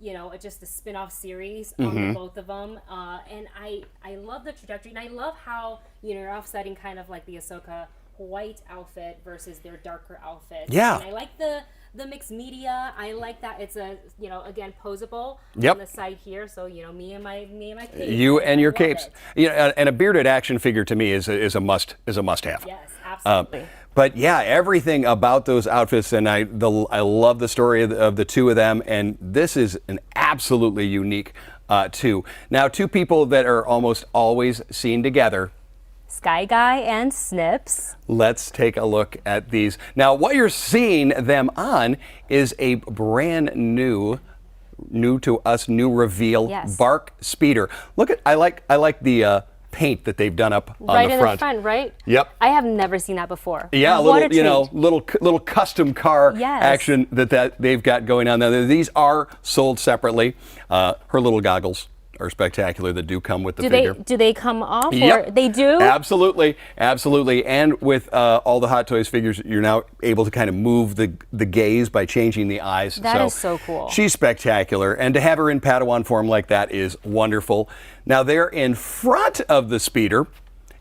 you know, just a spin-off series on both of them. And I love the trajectory, and I love how, you know, you're offsetting kind of like the Ahsoka white outfit versus their darker outfit. Yeah. And I like the mixed media. I like that it's a, you know, again, posable Yep. on the side here. So, you know, me and my capes. You and your I love capes. it. You know, and a bearded action figure to me is a must-have. Yes, absolutely. But yeah, everything about those outfits, and I love the story of the 2 of them, and this is an absolutely unique 2. Now, 2 people that are almost always seen together. Sky Guy and Snips. Let's take a look at these. Now, what you're seeing them on is a brand new to us, new reveal, Yes. Bark Speeder. Look at, I like the paint that they've done up Right on the in front. the front, right? Yep. I have never seen that before. Yeah, a What little, you know, treat. little custom car Yes. action that they've got going on there. These are sold separately. Her little goggles are spectacular that do come with the figure. Do they come off? Yep. Or they do? Absolutely. And with all the Hot Toys figures, you're now able to kind of move the gaze by changing the eyes. That is so cool. She's spectacular, and to have her in Padawan form like that is wonderful. Now, there in front of the speeder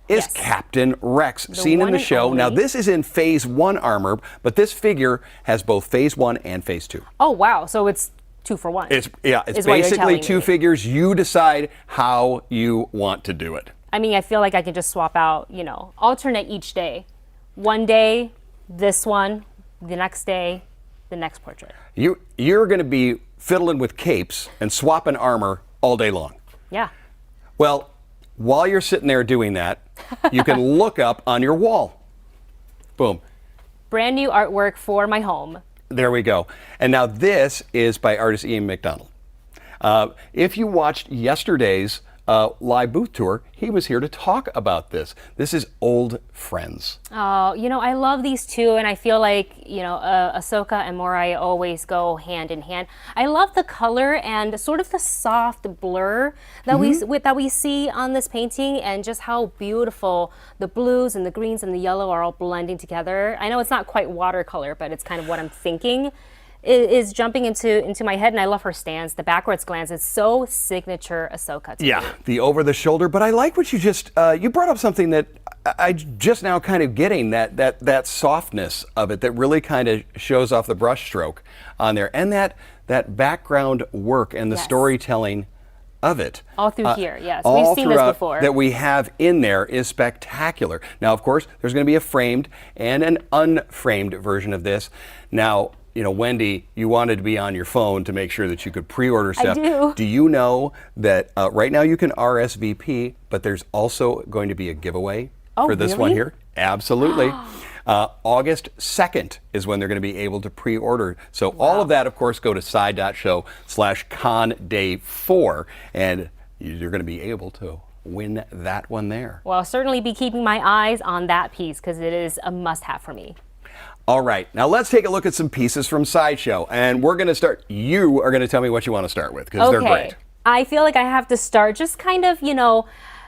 is Yes. Captain Rex, seen in one the and show. Now, only. this is in Phase 1 armor, but this figure has both Phase 1 and Phase 2. Oh, wow. So it's 2 for 1. It's is what you're basically telling 2 me. figures. You decide how you want to do it. I mean, I feel like I can just swap out, you know, alternate each day. One day, this one. The next day, the next portrait. You're going to be fiddling with capes and swapping armor all day long. Yeah. Well, while you're sitting there doing that, you can look up on your wall. Boom. Brand new artwork for my home. There we go. And now this is by artist Ian McDonald. If you watched yesterday's live booth tour, he was here to talk about this. This is Old Friends. Oh, you know, I love these 2, and I feel like, you know, Ahsoka and Morai always go hand in hand. I love the color and sort of the soft blur that we see on this painting, and just how beautiful the blues and the greens and the yellow are all blending together. I know it's not quite watercolor, but it's kind of what I'm thinking is jumping into my head, and I love her stance. The backwards glance is so signature Ahsoka to me. Yeah, the over the shoulder. But I like what you just you brought up something that I just now kind of getting that softness of it that really kind of shows off the brush stroke on there, and that background work and the Yes. storytelling of it. All through here, yes. All We've seen this throughout before. that we have in there is spectacular. Now, of course, there's going to be a framed and an unframed version of this. Now, you know, Wendy, you wanted to be on your phone to make sure that you could pre-order stuff. I do. Do you know that right now you can RSVP, but there's also going to be a giveaway for this one really? here? Absolutely. August 2nd is when they're going to be able to pre-order. So all of that, of course, go to side.show/conday4, and you're going to be able to win that one there. Well, I'll certainly be keeping my eyes on that piece because it is a must-have for me. All right, now let's take a look at some pieces from Sideshow, and we're going to start. You are going to tell me what you want to start with because they're great. I feel like I have to start just kind of, you know,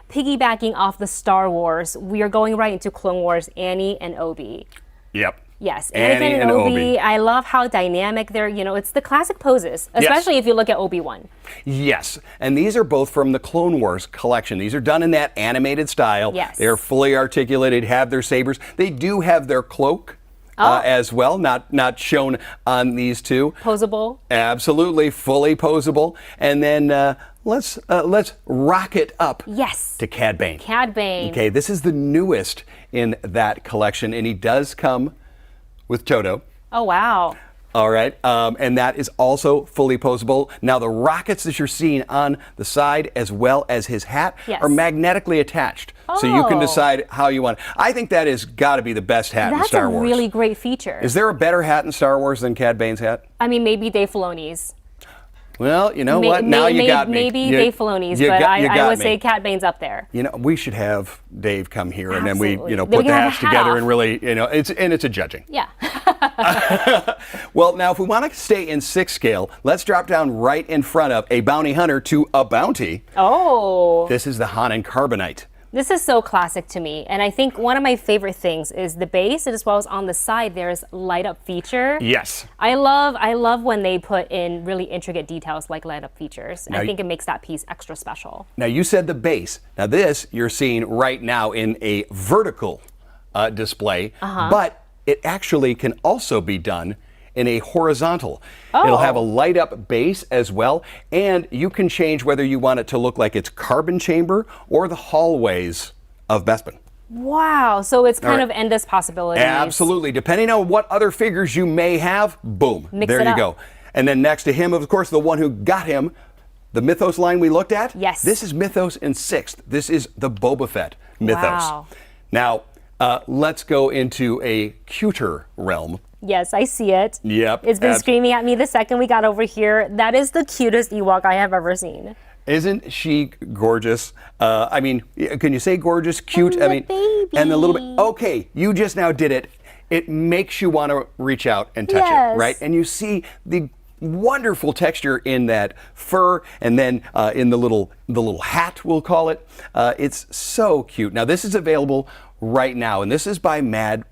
piggybacking off the Star Wars. We are going right into Clone Wars, Annie and Obi. Yep. Yes, Annie Anakin and Obi. I love how dynamic they're, you know, it's the classic poses, especially if you look at Obi-Wan. Yes, and these are both from the Clone Wars collection. These are done in that animated style. Yes. They are fully articulated, have their sabers. They do have their cloak as well, not shown on these two. Posable. Absolutely, fully posable. And then let's rock it up. Yes. To Cad Bane. Cad Bane. Okay, this is the newest in that collection, and he does come with Toto. Oh wow. All right, and that is also fully posable. Now, the rockets that you're seeing on the side, as well as his hat, Yes. are magnetically attached. So you can Oh. decide how you want it. I think that has got to be the best hat in That's Star a Wars. really great feature. Is there a better hat in Star Wars than Cad Bane's hat? I mean, maybe Dave Filoni's. Well, you know what? Now you got me. Maybe Dave Filoni's, but I would say Cad Bane's up there. You know, we should have Dave come here, and then we, Absolutely. you know, Then we put the can have hats a hat together off. and really, you know, it's a judging. Yeah. Well, now if we want to stay in 6 scale, let's drop down right in front of a bounty hunter to a bounty. Oh. This is the Han and Carbonite. This is so classic to me, and I think one of my favorite things is the base, as well as on the side there's light up feature. Yes. I love when they put in really intricate details like light up features. Now I think it makes that piece extra special. Now you said the base. Now this you're seeing right now in a vertical display, but it actually can also be done in a horizontal. It'll have a light up base as well, and you can change whether you want it to look like it's carbon chamber or the hallways of Bespin. Wow, so it's kind All of right. endless possibilities. Absolutely. Depending on what other figures you may have, boom, Mix there it you up. go. And then next to him, of course, the one who got him, the Mythos line we looked at. Yes. This is Mythos in 6th. This is the Boba Fett Mythos. Wow. Now, let's go into a cuter realm. Yes, I see it. Yep. It's been screaming at me the second we got over here. That is the cutest Ewok I have ever seen. Isn't she gorgeous? I mean, can you say gorgeous, cute? And I the mean, baby. and the little bit. Okay, you just now did it. It makes you want to reach out and touch Yes. it, right? And you see the wonderful texture in that fur, and then in the little hat, we'll call it. It's so cute. Now, this is available right now, and this is by Mab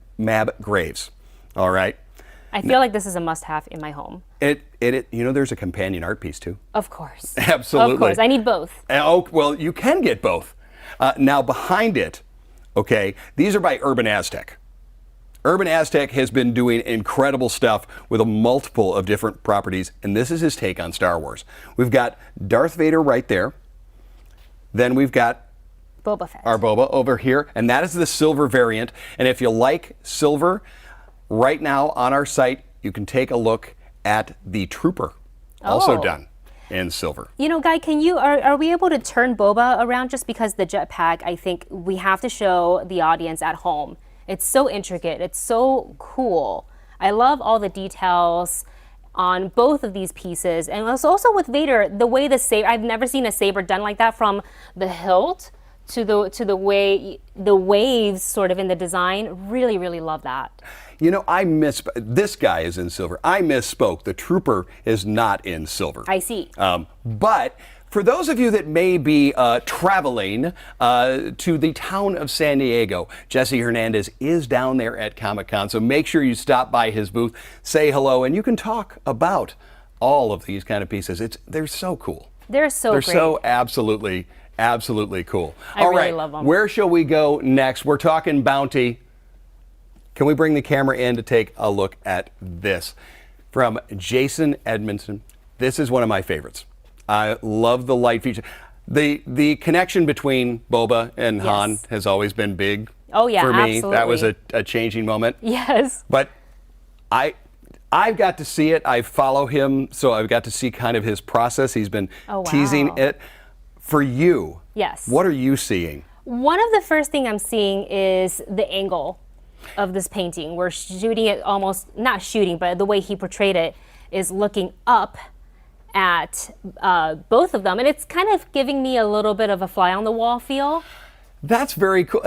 Graves. All right. I feel like this is a must-have in my home. It you know, there's a companion art piece too. Of course. Absolutely. Of course, I need both. Oh, well, you can get both. Now, behind it, okay, these are by Urban Aztec. Urban Aztec has been doing incredible stuff with a multiple of different properties, and this is his take on Star Wars. We've got Darth Vader right there. Then we've got Boba Fett. our Boba over here, and that is the silver variant. And if you like silver, right now on our site, you can take a look at the Trooper, also Oh. done in silver. You know, Guy, are we able to turn Boba around just because the jetpack, I think we have to show the audience at home. It's so intricate. It's so cool. I love all the details on both of these pieces. And also with Vader, the way the saber, I've never seen a saber done like that, from the hilt to the way the waves sort of in the design. Really, really love that. You know, this guy is in silver. I misspoke. The Trooper is not in silver. I see. But for those of you that may be traveling to the town of San Diego, Jesse Hernandez is down there at Comic-Con, so make sure you stop by his booth, say hello, and you can talk about all of these kind of pieces. They're so cool. They're so They're great. so absolutely cool. I All really right, love 'em. where shall we go next? We're talking bounty. Can we bring the camera in to take a look at this? From Jason Edmondson. This is one of my favorites. I love the light feature. The connection between Boba and Han has always been big. Oh, yeah, for me. That was absolutely. a changing moment. Yes. But I've got to see it. I follow him, so I've got to see kind of his process. He's been Oh, wow. teasing it. For you, Yes. what are you seeing? One of the first thing I'm seeing is the angle of this painting. We're shooting it almost, not shooting, but the way he portrayed it is looking up at both of them. And it's kind of giving me a little bit of a fly on the wall feel. That's very cool.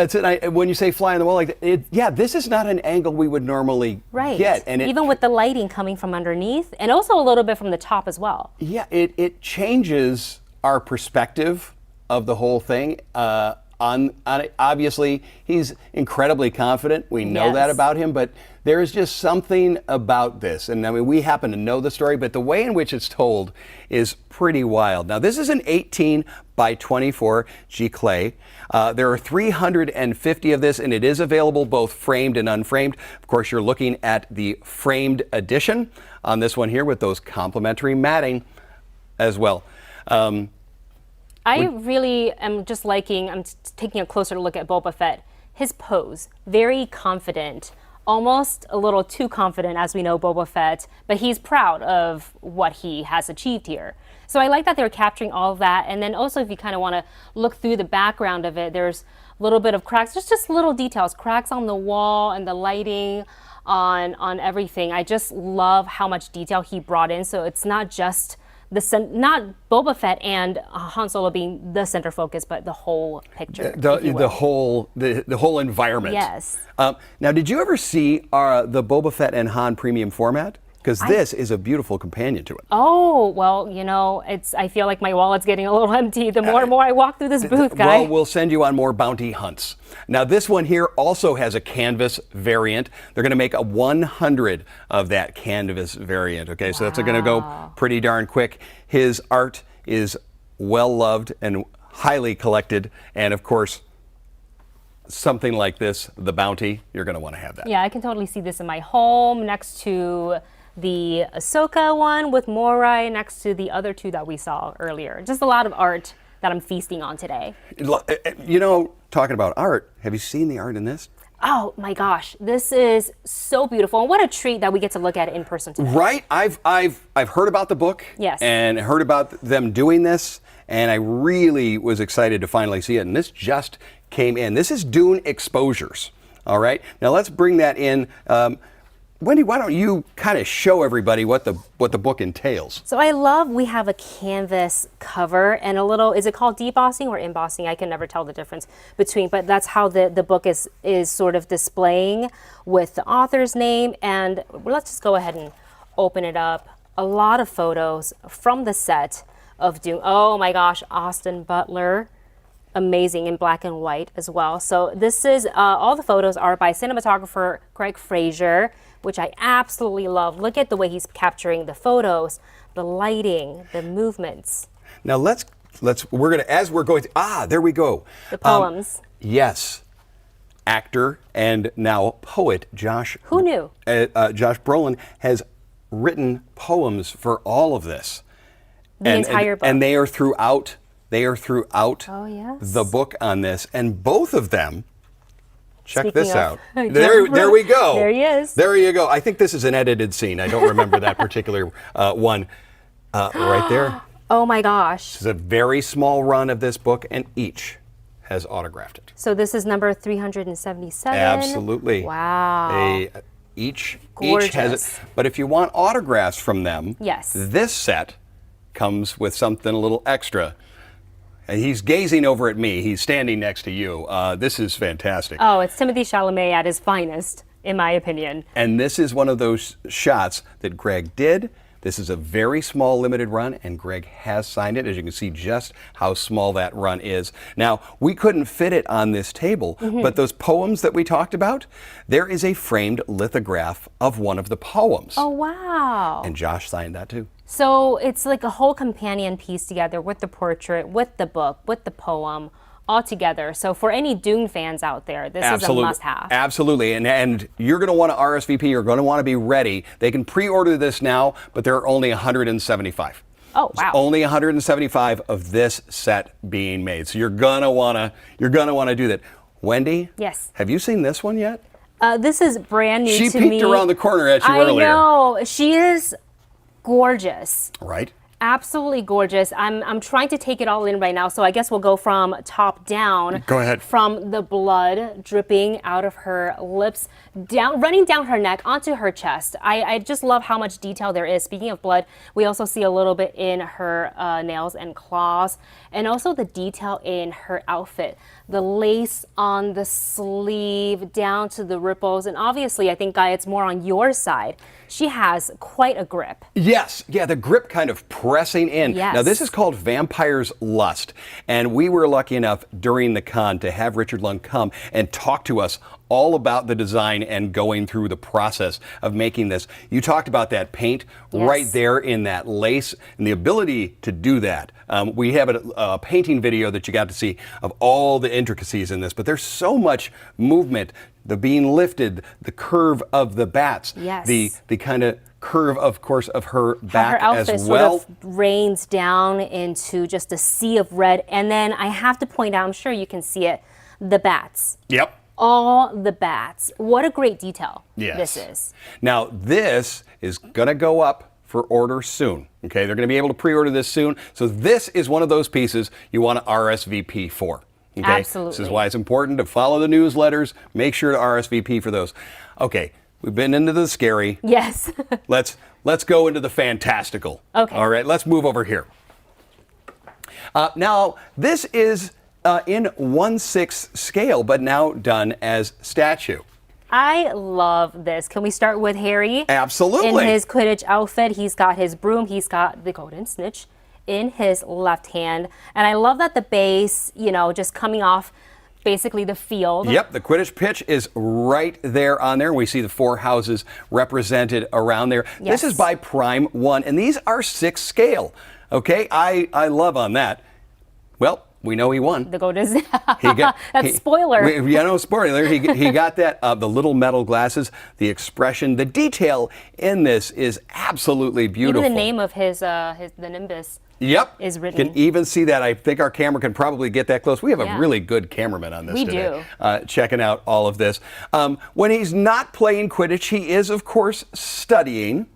When you say fly on the wall, like this is not an angle we would normally get. And even with the lighting coming from underneath, and also a little bit from the top as well. Yeah, it changes our perspective of the whole thing. obviously, he's incredibly confident. We know that about him, but there is just something about this. And I mean, we happen to know the story, but the way in which it's told is pretty wild. Now, this is an 18 by 24 G clay. There are 350 of this, and it is available both framed and unframed. Of course, you're looking at the framed edition on this one here with those complimentary matting as well. I really am just liking, I'm taking a closer look at Boba Fett. His pose, very confident, almost a little too confident, as we know Boba Fett, but he's proud of what he has achieved here. So I like that they're capturing all of that. And then also, if you kind of want to look through the background of it, there's a little bit of cracks, just little details, cracks on the wall and the lighting on everything. I just love how much detail he brought in. So it's not just not Boba Fett and Han Solo being the center focus, but the whole picture. The whole environment. Yes. Now, did you ever see the Boba Fett and Han premium format? Because this is a beautiful companion to it. Oh, well, you know, I feel like my wallet's getting a little empty the more and more I walk through this booth, guy. Well, we'll send you on more bounty hunts. Now, this one here also has a canvas variant. They're going to make 100 of that canvas variant, okay? So that's going to go pretty darn quick. His art is well-loved and highly collected, and of course, something like this, the bounty, you're going to want to have that. Yeah, I can totally see this in my home next to the Ahsoka one with Morai, next to the other two that we saw earlier. Just a lot of art that I'm feasting on today. You know, talking about art, have you seen the art in this? Oh my gosh, this is so beautiful. And what a treat that we get to look at it in person today. Right? I've heard about the book. Yes. And heard about them doing this, and I really was excited to finally see it. And this just came in. This is Dune Exposures. All right. Now let's bring that in. Wendy, why don't you kind of show everybody what the book entails? So I love we have a canvas cover and a little, is it called debossing or embossing? I can never tell the difference between, but that's how the book is sort of displaying with the author's name. And let's just go ahead and open it up. A lot of photos from the set of Dune. Oh my gosh, Austin Butler. Amazing in black and white as well. So this is, all the photos are by cinematographer Greg Fraser, which I absolutely love. Look at the way he's capturing the photos, the lighting, the movements. Now we're gonna, as we're going to, there we go. The poems. Yes. Actor and now poet Josh. Who knew? Josh Brolin has written poems for all of this. The entire book. And they are throughout Oh, yes. the book on this, and both of them. Check Speaking this of- out. There we go. There he is. There you go. I think this is an edited scene. I don't remember that particular one. Right there. Oh my gosh. This is a very small run of this book, and each has autographed it. So this is number 377. Absolutely. Wow. Each Gorgeous. has it. But if you want autographs from them, Yes. this set comes with something a little extra. And he's gazing over at me. He's standing next to you. This is fantastic. Oh, it's Timothée Chalamet at his finest, in my opinion. And this is one of those shots that Greg did. This is a very small limited run, and Greg has signed it. As you can see just how small that run is. Now, we couldn't fit it on this table, but those poems that we talked about, there is a framed lithograph of one of the poems. Oh, wow. And Josh signed that too. So it's like a whole companion piece together with the portrait, with the book, with the poem, all together. So for any Dune fans out there, this is a must-have. Absolutely. And you're going to want to RSVP. You're going to want to be ready. They can pre-order this now, but there are only 175. Oh, wow. There's only 175 of this set being made. So you're going to want to do that. Wendy? Yes. Have you seen this one yet? This is brand new to me. She peeked around the corner at you earlier. I know. She is gorgeous. Right. Absolutely gorgeous. I'm trying to take it all in right now, so I guess we'll go from top down. Go ahead. From the blood dripping out of her lips, running down her neck onto her chest. I just love how much detail there is. Speaking of blood, we also see a little bit in her nails and claws, and also the detail in her outfit. The lace on the sleeve down to the ripples, and obviously I think, Guy, it's more on your side. She has quite a grip. Yes. Yeah, the grip kind of pressing in. Yes. Now, this is called Vampire's Lust, and we were lucky enough during the con to have Richard Lund come and talk to us all about the design and going through the process of making this. You talked about that paint right there in that lace and the ability to do that. We have a painting video that you got to see of all the intricacies in this, but there's so much movement, the being lifted, the curve of the bats, the kind of curve, of course, of her back Her outfit as well. sort of rains down into just a sea of red. And then I have to point out, I'm sure you can see it, the bats. Yep. All the bats. What a great detail Yes. this is. Now, this is going to go up for order soon. Okay, they're going to be able to pre-order this soon. So this is one of those pieces you want to RSVP for. Okay? Absolutely. This is why it's important to follow the newsletters. Make sure to RSVP for those. Okay, we've been into the scary. Yes. Let's go into the fantastical. Okay. All right, let's move over here. Now, this is in 1/6 scale, but now done as statue. I love this. Can we start with Harry? Absolutely. In his Quidditch outfit, he's got his broom, he's got the golden snitch in his left hand. And I love that the base, you know, just coming off basically the field. Yep, the Quidditch pitch is right there on there. We see the 4 houses represented around there. Yes. This is by Prime 1, and these are 6 scale. Okay, I love on that. Well, we know he won. The golden That's spoiler. No spoiler. He got that, the little metal glasses, the expression, the detail in this is absolutely beautiful. Even the name of the Nimbus. Yep. Is written. Can even see that. I think our camera can probably get that close. We have a really good cameraman on this today. We do. Checking out all of this. When he's not playing Quidditch, he is, of course, studying.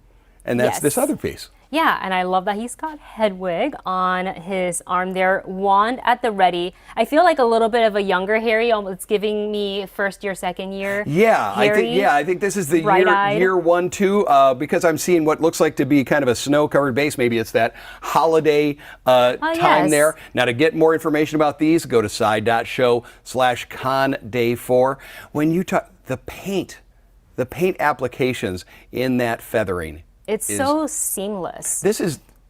And that's this other piece. Yeah, and I love that he's got Hedwig on his arm there, wand at the ready. I feel like a little bit of a younger Harry. It's giving me first year, second year. Yeah, Harry, I think this is the bright-eyed. year 1, 2, because I'm seeing what looks like to be kind of a snow-covered base. Maybe it's that holiday time there. Now, to get more information about these, go to side.show/con-day4. When you talk the paint applications in that feathering. It's so seamless.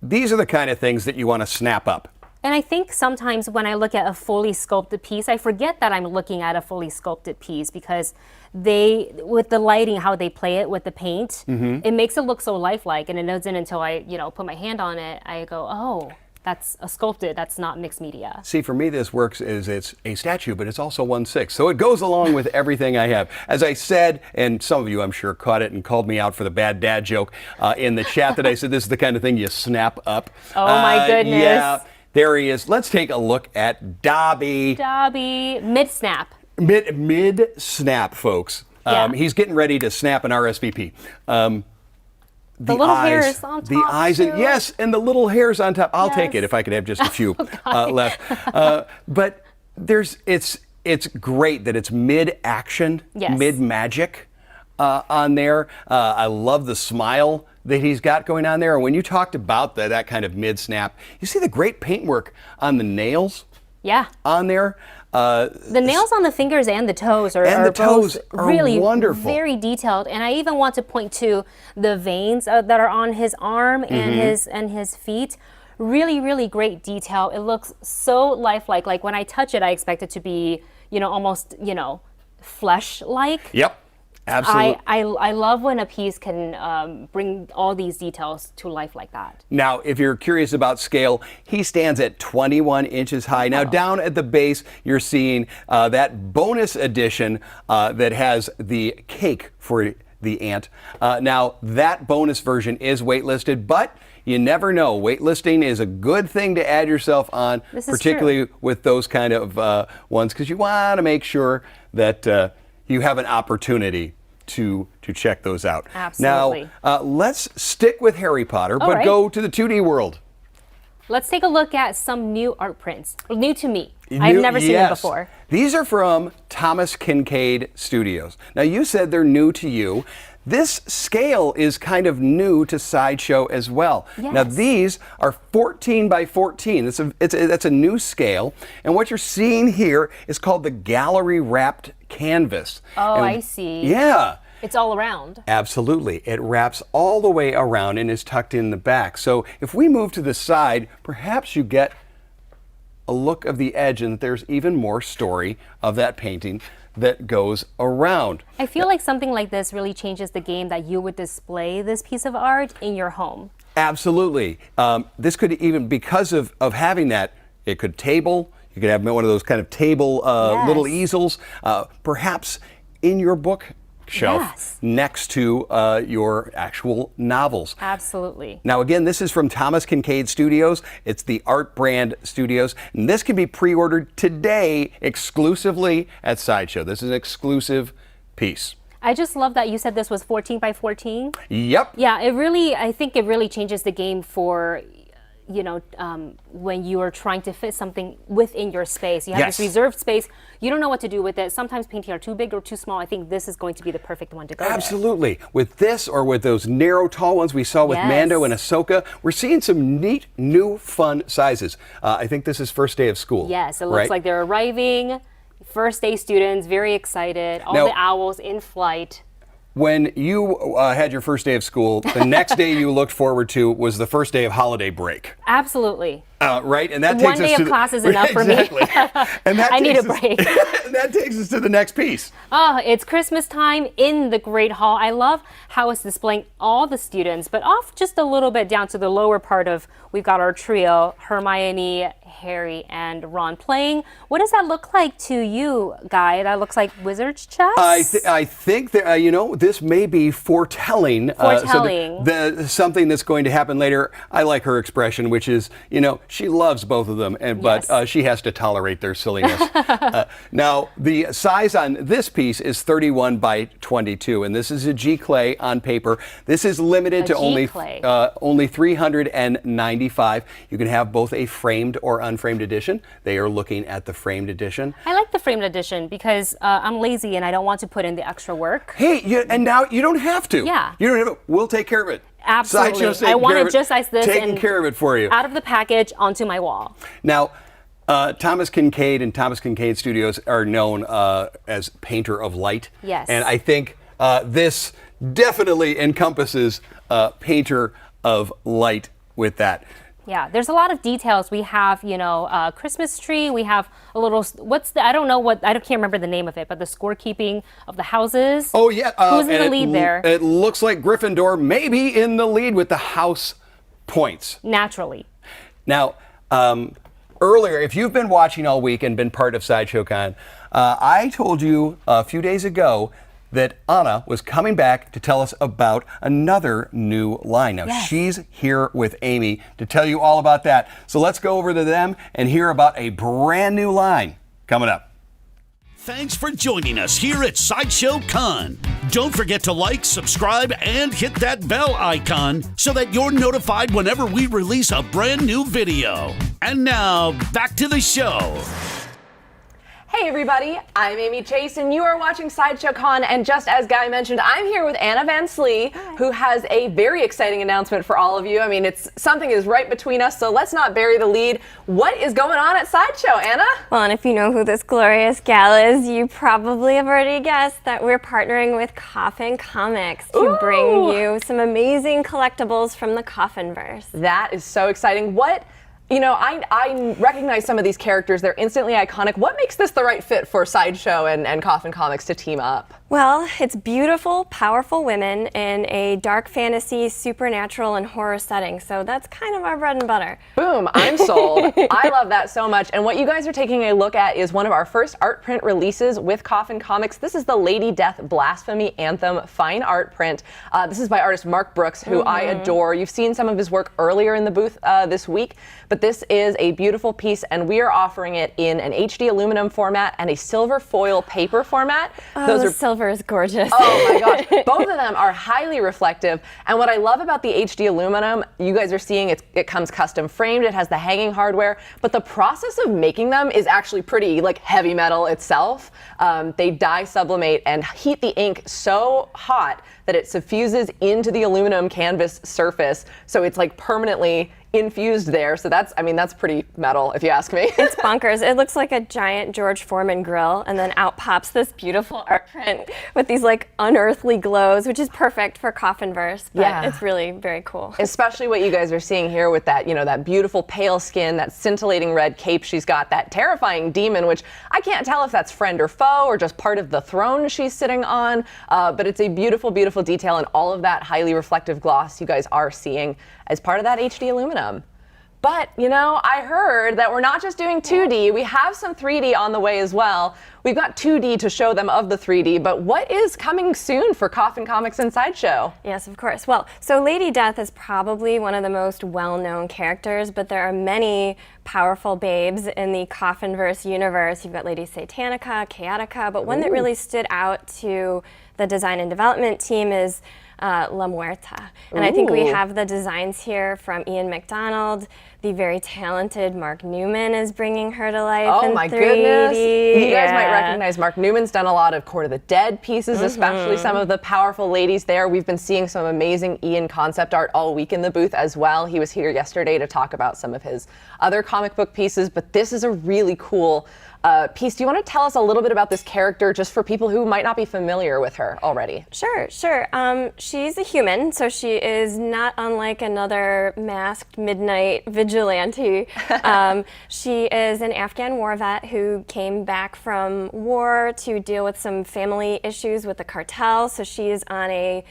These are the kind of things that you want to snap up. And I think sometimes when I look at a fully sculpted piece, I forget that I'm looking at a fully sculpted piece because with the lighting, how they play it with the paint, it makes it look so lifelike. And it doesn't until I, put my hand on it, I go, oh, that's a sculpted, that's not mixed media. See, for me, this works as it's a statue, but it's also 1/6. So it goes along with everything I have. As I said, and some of you, I'm sure, caught it and called me out for the bad dad joke in the chat that I said this is the kind of thing you snap up. Oh, my goodness. Yeah, there he is. Let's take a look at Dobby. Dobby, mid-snap. Mid-snap, folks. Yeah. He's getting ready to snap an RSVP. The little hairs on top. The eyes, too. yes, and the little hairs on top. I'll take it if I could have just a few left. But it's great that it's mid-action, mid-magic on there. I love the smile that he's got going on there. And when you talked about that kind of mid-snap, you see the great paintwork on the nails. Yeah. On there. The nails on the fingers and the toes are toes both are really wonderful. Very detailed. And I even want to point to the veins that are on his arm and his feet. Really, really great detail. It looks so lifelike. Like when I touch it, I expect it to be, almost, flesh-like. Yep. Absolutely. I love when a piece can bring all these details to life like that. Now, if you're curious about scale, he stands at 21 inches high. Now, down at the base, you're seeing that bonus edition that has the cake for the ant. Now, that bonus version is waitlisted, but you never know. Waitlisting is a good thing to add yourself on, particularly with those kind of ones, because you want to make sure that you have an opportunity to check those out. Absolutely. Now, let's stick with Harry Potter, but go to the 2D world. Let's take a look at some new art prints. New to me. I've never seen them before. These are from Thomas Kincaid Studios. Now, you said they're new to you. This scale is kind of new to Sideshow as well. Yes. Now, these are 14 by 14. That's a new scale. And what you're seeing here is called the gallery wrapped canvas. Oh, and I see. Yeah. It's all around. Absolutely. It wraps all the way around and is tucked in the back. So if we move to the side, perhaps you get a look of the edge and there's even more story of that painting that goes around. I feel like something like this really changes the game, that you would display this piece of art in your home. Absolutely. This could even, because of having that, it could table. You could have one of those kind of table little easels, perhaps in your bookshelf next to your actual novels. Absolutely. Now again, this is from Thomas Kincaid Studios. It's the Art Brand Studios. And this can be pre-ordered today exclusively at Sideshow. This is an exclusive piece. I just love that you said this was 14 by 14. Yep. Yeah, I think it really changes the game for, you know, when you are trying to fit something within your space. You have this reserved space. You don't know what to do with it. Sometimes paintings are too big or too small. I think this is going to be the perfect one to go Absolutely. With this or with those narrow, tall ones we saw with Mando and Ahsoka, we're seeing some neat, new, fun sizes. I think this is first day of school. Yes, it looks like they're arriving. First day students, very excited. All the owls in flight. When you had your first day of school, the next day you looked forward to was the first day of holiday break. Absolutely. Right? And that One takes us day to of class is enough for me. And that I need a takes us- break. And that takes us to the next piece. Oh, it's Christmas time in the Great Hall. I love how it's displaying all the students, but off just a little bit down to the lower part of, we've got our trio, Hermione, Harry, and Ron playing. What does that look like to you, Guy? That looks like wizard's chess? I think that, you know, this may be foretelling. Something that's going to happen later. I like her expression, which is, you know, she loves both of them, but she has to tolerate their silliness. Now, the size on this piece is 31 by 22, and this is a G clay on paper. This is limited to only 395. You can have both a framed or unframed edition. They are looking at the framed edition. I like the framed edition because I'm lazy and I don't want to put in the extra work. Hey, and now you don't have to. Yeah. You don't have to. We'll take care of it. Absolutely. I want to just size this taking care of it for you. Out of the package onto my wall. Now, Thomas Kincaid and Thomas Kincaid Studios are known as painter of light. Yes. And I think this definitely encompasses painter of light with that. Yeah, there's a lot of details. We have, you know, a Christmas tree. We have a little, I can't remember the name of it, but the scorekeeping of the houses. Oh, yeah. Who's in the lead there? It looks like Gryffindor may be in the lead with the house points. Naturally. Now, earlier, if you've been watching all week and been part of Sideshow Con, I told you a few days ago that Anna was coming back to tell us about another new line. Now, she's here with Amy to tell you all about that. So let's go over to them and hear about a brand new line coming up. Thanks for joining us here at Sideshow Con. Don't forget to like, subscribe, and hit that bell icon so that you're notified whenever we release a brand new video. And now, back to the show. Hey everybody, I'm Amy Chase and you are watching Sideshow Con, and just as Guy mentioned, I'm here with Anna Van Slee, who has a very exciting announcement for all of you. I mean, something is right between us, so let's not bury the lead. What is going on at Sideshow, Anna? Well, and if you know who this glorious gal is, you probably have already guessed that we're partnering with Coffin Comics to bring you some amazing collectibles from the Coffinverse. That is so exciting. You know, I recognize some of these characters. They're instantly iconic. What makes this the right fit for Sideshow and Coffin Comics to team up? Well, it's beautiful, powerful women in a dark fantasy, supernatural, and horror setting. So that's kind of our bread and butter. Boom, I'm sold. I love that so much. And what you guys are taking a look at is one of our first art print releases with Coffin Comics. This is the Lady Death Blasphemy Anthem fine art print. This is by artist Mark Brooks, who I adore. You've seen some of his work earlier in the booth this week, but this is a beautiful piece, and we are offering it in an HD aluminum format and a silver foil paper format. Those are silver is gorgeous. Oh my gosh. Both of them are highly reflective. And what I love about the HD aluminum, you guys are seeing it comes custom framed, it has the hanging hardware, but the process of making them is actually pretty like heavy metal itself. They dye sublimate and heat the ink so hot that it suffuses into the aluminum canvas surface, so it's like permanently infused there. So that's pretty metal, if you ask me. It's bonkers. It looks like a giant George Foreman grill, and then out pops this beautiful art print with these like unearthly glows, which is perfect for Coffinverse. But it's really very cool. Especially what you guys are seeing here with that, that beautiful pale skin, that scintillating red cape she's got, that terrifying demon, which I can't tell if that's friend or foe or just part of the throne she's sitting on, but it's a beautiful, beautiful detail, and all of that highly reflective gloss you guys are seeing as part of that HD aluminum. But, I heard that we're not just doing 2D, we have some 3D on the way as well. We've got 2D to show them of the 3D, but what is coming soon for Coffin Comics and Sideshow? Yes, of course. Well, so Lady Death is probably one of the most well-known characters, but there are many powerful babes in the Coffinverse universe. You've got Lady Satanica, Chaotica, but one that really stood out to the design and development team is La Muerta. And I think we have the designs here from Ian McDonald. The very talented Mark Newman is bringing her to life in 3D. Oh my goodness. You guys might recognize Mark Newman's done a lot of Court of the Dead pieces, especially some of the powerful ladies there. We've been seeing some amazing Ian concept art all week in the booth as well. He was here yesterday to talk about some of his other comic book pieces, but this is a really cool piece. Do you want to tell us a little bit about this character, just for people who might not be familiar with her already? Sure. She's a human, so she is not unlike another masked midnight vigilante. She is an Afghan war vet who came back from war to deal with some family issues with the cartel, so she is on a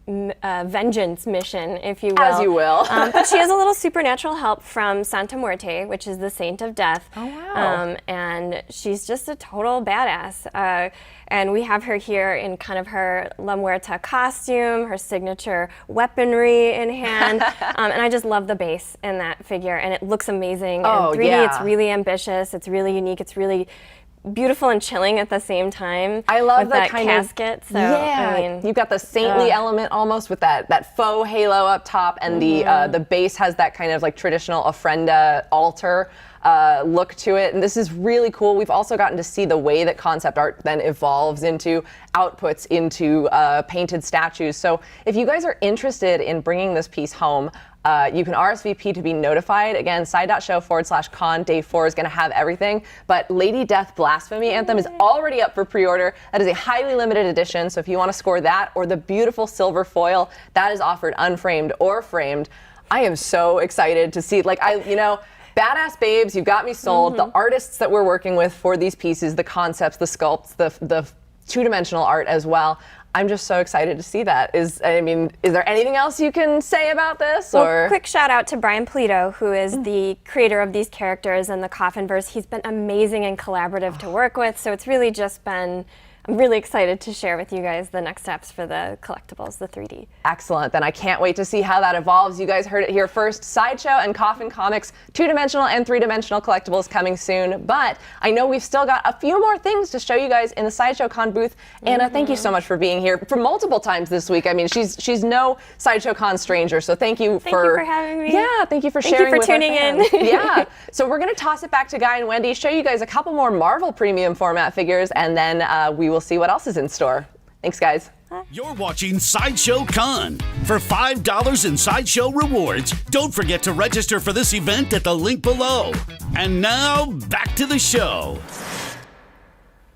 vengeance mission, if you will. As you will. But she has a little supernatural help from Santa Muerte, which is the saint of death. Oh, wow. And she's just a total badass. And we have her here in kind of her La Muerta costume, her signature weaponry in hand. And I just love the base in that figure, and it looks amazing. Oh, in 3D, it's really ambitious, it's really unique, it's really beautiful and chilling at the same time. I love that kind casket. Of, I mean, you've got the saintly element almost with that faux halo up top, and the base has that kind of like traditional ofrenda altar look to it, and this is really cool. We've also gotten to see the way that concept art then evolves into outputs into painted statues. So if you guys are interested in bringing this piece home, you can RSVP to be notified. Again, side.show/con. Day 4 is going to have everything. But Lady Death Blasphemy Anthem is already up for pre-order. That is a highly limited edition. So if you want to score that or the beautiful silver foil, that is offered unframed or framed. I am so excited to see, badass babes, you got me sold. The artists that we're working with for these pieces, the concepts, the sculpts, the two-dimensional art as well. I'm just so excited to see that. Is there anything else you can say about this? Well, quick shout out to Brian Polito, who is the creator of these characters and the Coffinverse. He's been amazing and collaborative to work with, so it's really just been, I'm really excited to share with you guys the next steps for the collectibles, the 3D. Excellent. Then I can't wait to see how that evolves. You guys heard it here first. Sideshow and Coffin Comics, 2-dimensional and 3-dimensional collectibles coming soon. But I know we've still got a few more things to show you guys in the Sideshow Con booth. Anna, thank you so much for being here for multiple times this week. I mean, she's no Sideshow Con stranger, so thank you for having me. Yeah, thank you for sharing with tuning in. Yeah. So we're going to toss it back to Guy and Wendy, show you guys a couple more Marvel premium format figures, and then we will see what else is in store. Thanks, guys. You're watching Sideshow Con. For $5 in Sideshow rewards, don't forget to register for this event at the link below. And now, back to the show.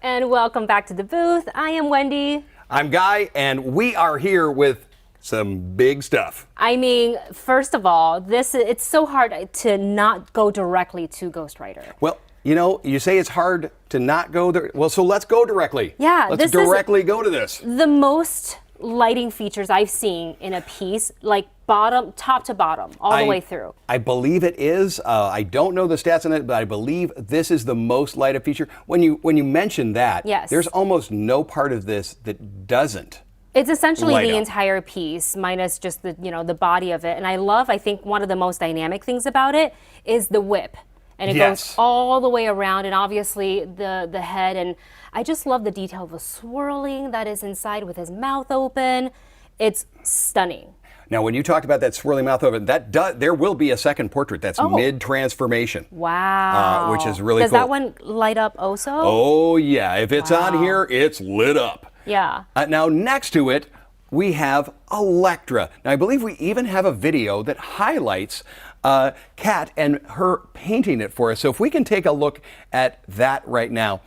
And welcome back to the booth. I am Wendy. I'm Guy, and we are here with some big stuff. I mean, first of all, it's so hard to not go directly to Ghost Rider. Well, you say it's hard to not go there. Well, so let's go directly. Yeah, let's directly go to this. The most lighting features I've seen in a piece, like top to bottom, all the way through. I believe it is. I don't know the stats on it, but I believe this is the most lighted feature. When you mention that, yes, there's almost no part of this that doesn't. It's essentially light the up. Entire piece, minus just the body of it. And I think one of the most dynamic things about it is the whip. And it goes all the way around, and obviously the head. And I just love the detail of the swirling that is inside with his mouth open. It's stunning. Now, when you talked about that swirling mouth open, there will be a second portrait that's mid-transformation. Wow. Which is really cool. Does that one light up also? Oh, yeah. If it's on here, it's lit up. Yeah. Now, next to it we have Elektra. Now, I believe we even have a video that highlights Kat and her painting it for us. So if we can take a look at that right now.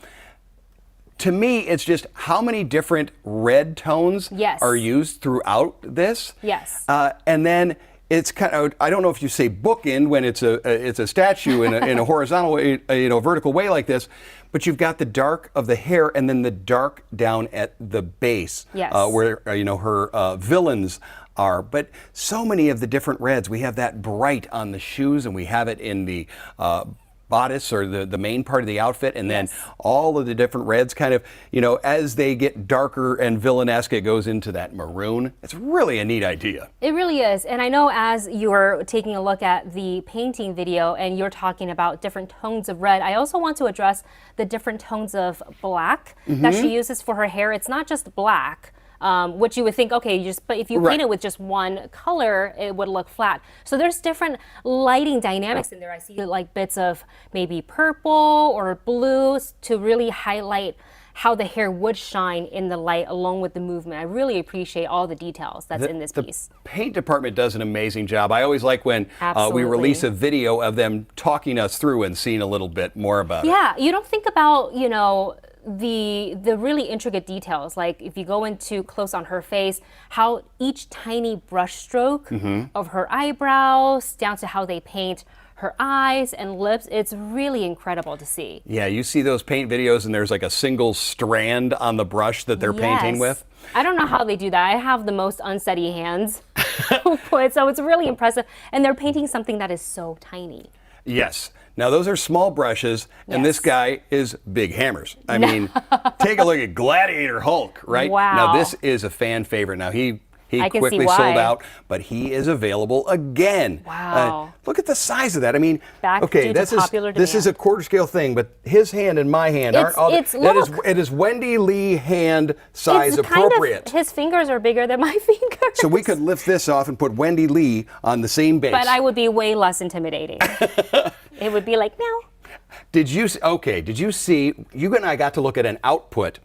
To me, it's just how many different red tones are used throughout this. Yes. And then it's kind of, I don't know if you say bookend when it's a statue in a horizontal way, vertical way like this, but you've got the dark of the hair and then the dark down at the base, where her villains are. But so many of the different reds. We have that bright on the shoes, and we have it in the bodice or the main part of the outfit, and then all of the different reds kind of, as they get darker and villainesque, it goes into that maroon. It's really a neat idea. It really is. And I know as you're taking a look at the painting video and you're talking about different tones of red, I also want to address the different tones of black that she uses for her hair. It's not just black. Which you would think, okay, but if you paint it with just one color, it would look flat. So there's different lighting dynamics in there. I see like bits of maybe purple or blues to really highlight how the hair would shine in the light along with the movement. I really appreciate all the details that's in this piece. The paint department does an amazing job. I always like when we release a video of them talking us through and seeing a little bit more about it. Yeah, you don't think about, the really intricate details, like if you go into close on her face, how each tiny brush stroke of her eyebrows down to how they paint her eyes and lips, it's really incredible to see. Yeah, you see those paint videos and there's like a single strand on the brush that they're painting with. I don't know how they do that. I have the most unsteady hands, so it's really impressive. And they're painting something that is so tiny. Yes. Now, those are small brushes, and this guy is big hammers. I mean, take a look at Gladiator Hulk, right? Wow. Now, this is a fan favorite. Now, he quickly sold out, but he is available again. Wow. Look at the size of that. I mean, this is a quarter scale thing, but his hand and my hand aren't all. It is Wendy Lee hand size appropriate. His fingers are bigger than my fingers. So we could lift this off and put Wendy Lee on the same base. But I would be way less intimidating. It would be like, no. Did you see, you and I got to look at an output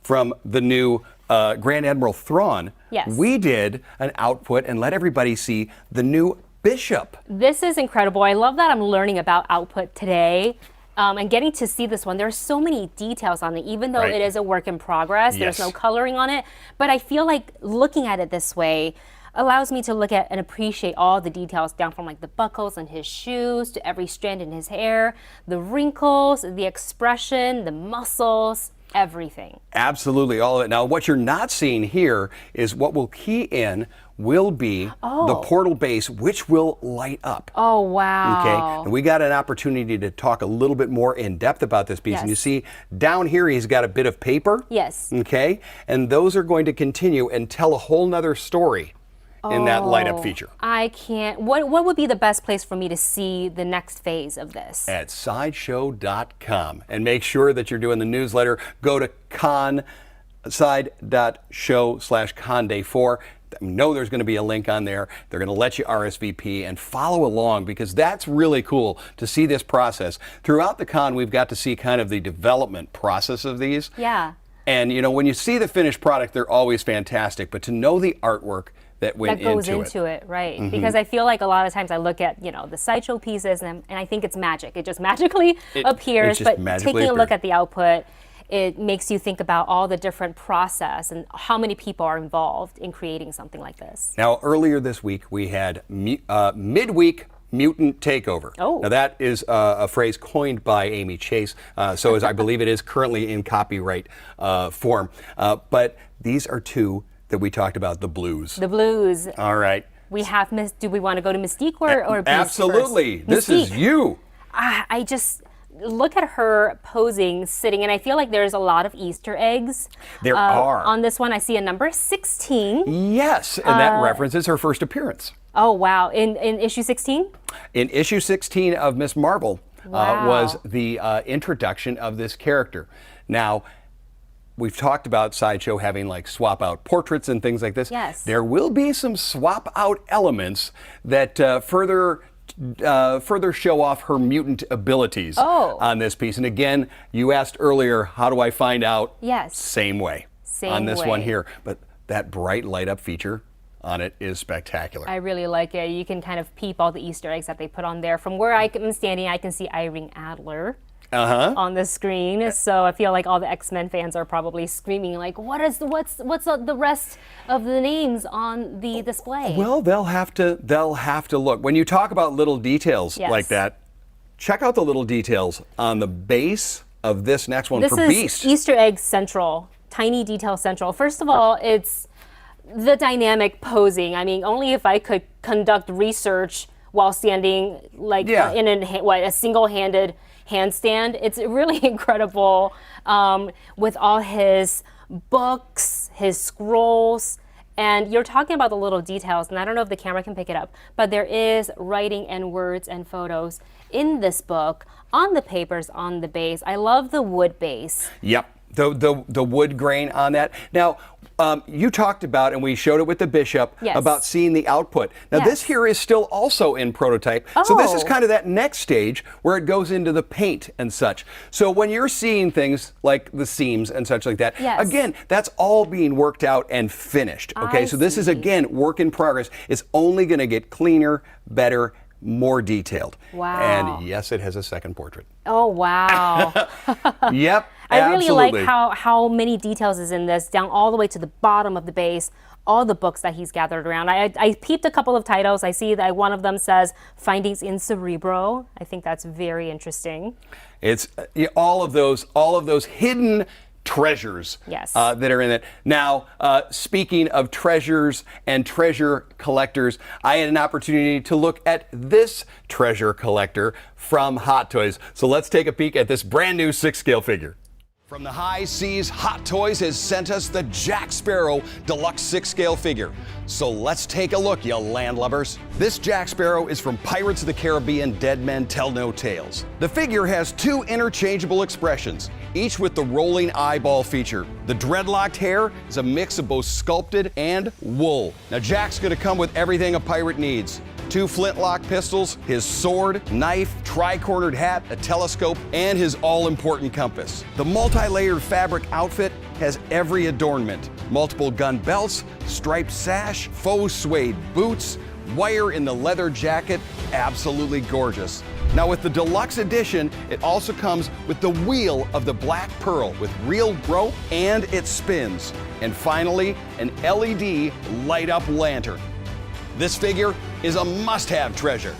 from the new Grand Admiral Thrawn. Yes. We did an output and let everybody see the new Bishop. This is incredible. I love that I'm learning about output today. And getting to see this one, there's so many details on it, even though it is a work in progress. There's no coloring on it. But I feel like looking at it this way allows me to look at and appreciate all the details down from like the buckles on his shoes to every strand in his hair, the wrinkles, the expression, the muscles, everything. Absolutely, all of it. Now, what you're not seeing here is what will key in will be the portal base, which will light up. Oh, wow. Okay, and we got an opportunity to talk a little bit more in depth about this piece. And you see down here, he's got a bit of paper. Yes. Okay, and those are going to continue and tell a whole nother story in that light up feature. I can't. What would be the best place for me to see the next phase of this? At sideshow.com. And make sure that you're doing the newsletter. Go to side.show/conday4. I know there's going to be a link on there. They're going to let you RSVP and follow along, because that's really cool to see this process. Throughout the con, we've got to see kind of the development process of these. Yeah. And when you see the finished product, they're always fantastic. But to know the artwork that goes into it, right? Because I feel like a lot of times I look at the sideshow pieces and I think it's magic. It just magically appears. But taking a look at the output, it makes you think about all the different process and how many people are involved in creating something like this. Now, earlier this week we had midweek mutant takeover. Oh. Now that is a phrase coined by Amy Chase, so as I believe it is currently in copyright form. But these are two that we talked about, the blues. The blues. All right. We have do we want to go to Mystique or Beast Absolutely. First? This is you. I just look at her posing, sitting, and I feel like there's a lot of Easter eggs. There are. On this one, I see a number 16. Yes, and that references her first appearance. Oh, wow. In issue 16? In issue 16 of Miss Marvel was the introduction of this character. Now, we've talked about Sideshow having like swap out portraits and things like this. Yes. There will be some swap out elements that further show off her mutant abilities on this piece. And again, you asked earlier, how do I find out? Yes. Same way on this one here. But that bright light up feature on it is spectacular. I really like it. You can kind of peep all the Easter eggs that they put on there. From where I'm standing, I can see Irene Adler on the screen. So I feel like all the X-Men fans are probably screaming like, what's the rest of the names on the display? Well, they'll have to look. When you talk about little details like that, check out the little details on the base of this next one for Beast. This is Easter egg central, tiny detail central. First of all, it's the dynamic posing. I mean, only if I could conduct research while standing like in a single-handed handstand. It's really incredible with all his books, his scrolls, and you're talking about the little details, and I don't know if the camera can pick it up, but there is writing and words and photos in this book on the papers on the base. I love the wood base. Yep. The wood grain on that. Now, you talked about, and we showed it with the Bishop, about seeing the output. Now, this here is still also in prototype. So this is kind of that next stage where it goes into the paint and such. So when you're seeing things like the seams and such like that, again, that's all being worked out and finished. Okay, so this is, again, work in progress. It's only going to get cleaner, better, more detailed. Wow. And yes, it has a second portrait. Oh, wow. Yep. I really like how many details is in this, down all the way to the bottom of the base, all the books that he's gathered around. I peeped a couple of titles. I see that one of them says Findings in Cerebro. I think that's very interesting. It's all of those hidden treasures that are in it. Now, speaking of treasures and treasure collectors, I had an opportunity to look at this treasure collector from Hot Toys. So let's take a peek at this brand new 6-scale figure. From the high seas, Hot Toys has sent us the Jack Sparrow Deluxe 6-scale figure. So let's take a look, you landlubbers. This Jack Sparrow is from Pirates of the Caribbean Dead Men Tell No Tales. The figure has 2 interchangeable expressions, each with the rolling eyeball feature. The dreadlocked hair is a mix of both sculpted and wool. Now Jack's gonna come with everything a pirate needs. 2 flintlock pistols, his sword, knife, tri-cornered hat, a telescope, and his all-important compass. The multi-layered fabric outfit has every adornment. Multiple gun belts, striped sash, faux suede boots, wire in the leather jacket, absolutely gorgeous. Now with the deluxe edition, it also comes with the wheel of the Black Pearl with real rope and it spins. And finally, an LED light-up lantern. This figure is a must-have treasure.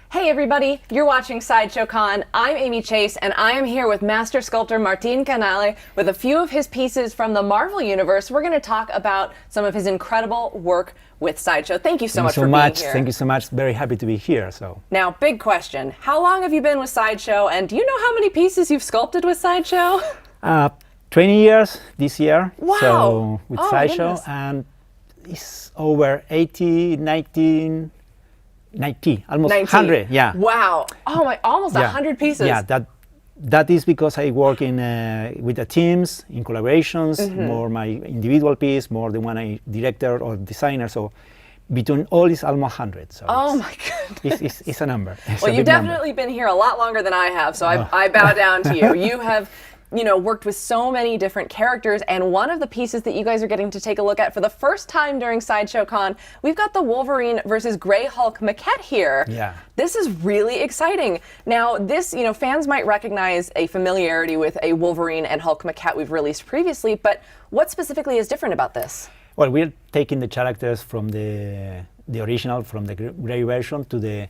Hey everybody, you're watching Sideshow Con. I'm Amy Chase, and I am here with master sculptor Martin Canale with a few of his pieces from the Marvel Universe. We're going to talk about some of his incredible work with Sideshow. Thank you so much for being here. Thank you so much. Very happy to be here. Now, big question. How long have you been with Sideshow, and do you know how many pieces you've sculpted with Sideshow? 20 years this year. Wow. So with Sideshow, and it's over 80, 90, almost 100. Yeah. Wow. Oh my, almost 100 pieces. Yeah, that is because I work in with the teams, in collaborations, more my individual piece, more the one I director or designer. So between all is almost 100. So oh my goodness. It's a number. Well, you've definitely been here a lot longer than I have, so I bow down to you. You have worked with so many different characters, and one of the pieces that you guys are getting to take a look at for the first time during Sideshow Con, we've got the Wolverine versus Grey Hulk maquette here. Yeah. This is really exciting. Now, this, fans might recognize a familiarity with a Wolverine and Hulk maquette we've released previously, but what specifically is different about this? Well, we're taking the characters from the original, from the Grey version, to the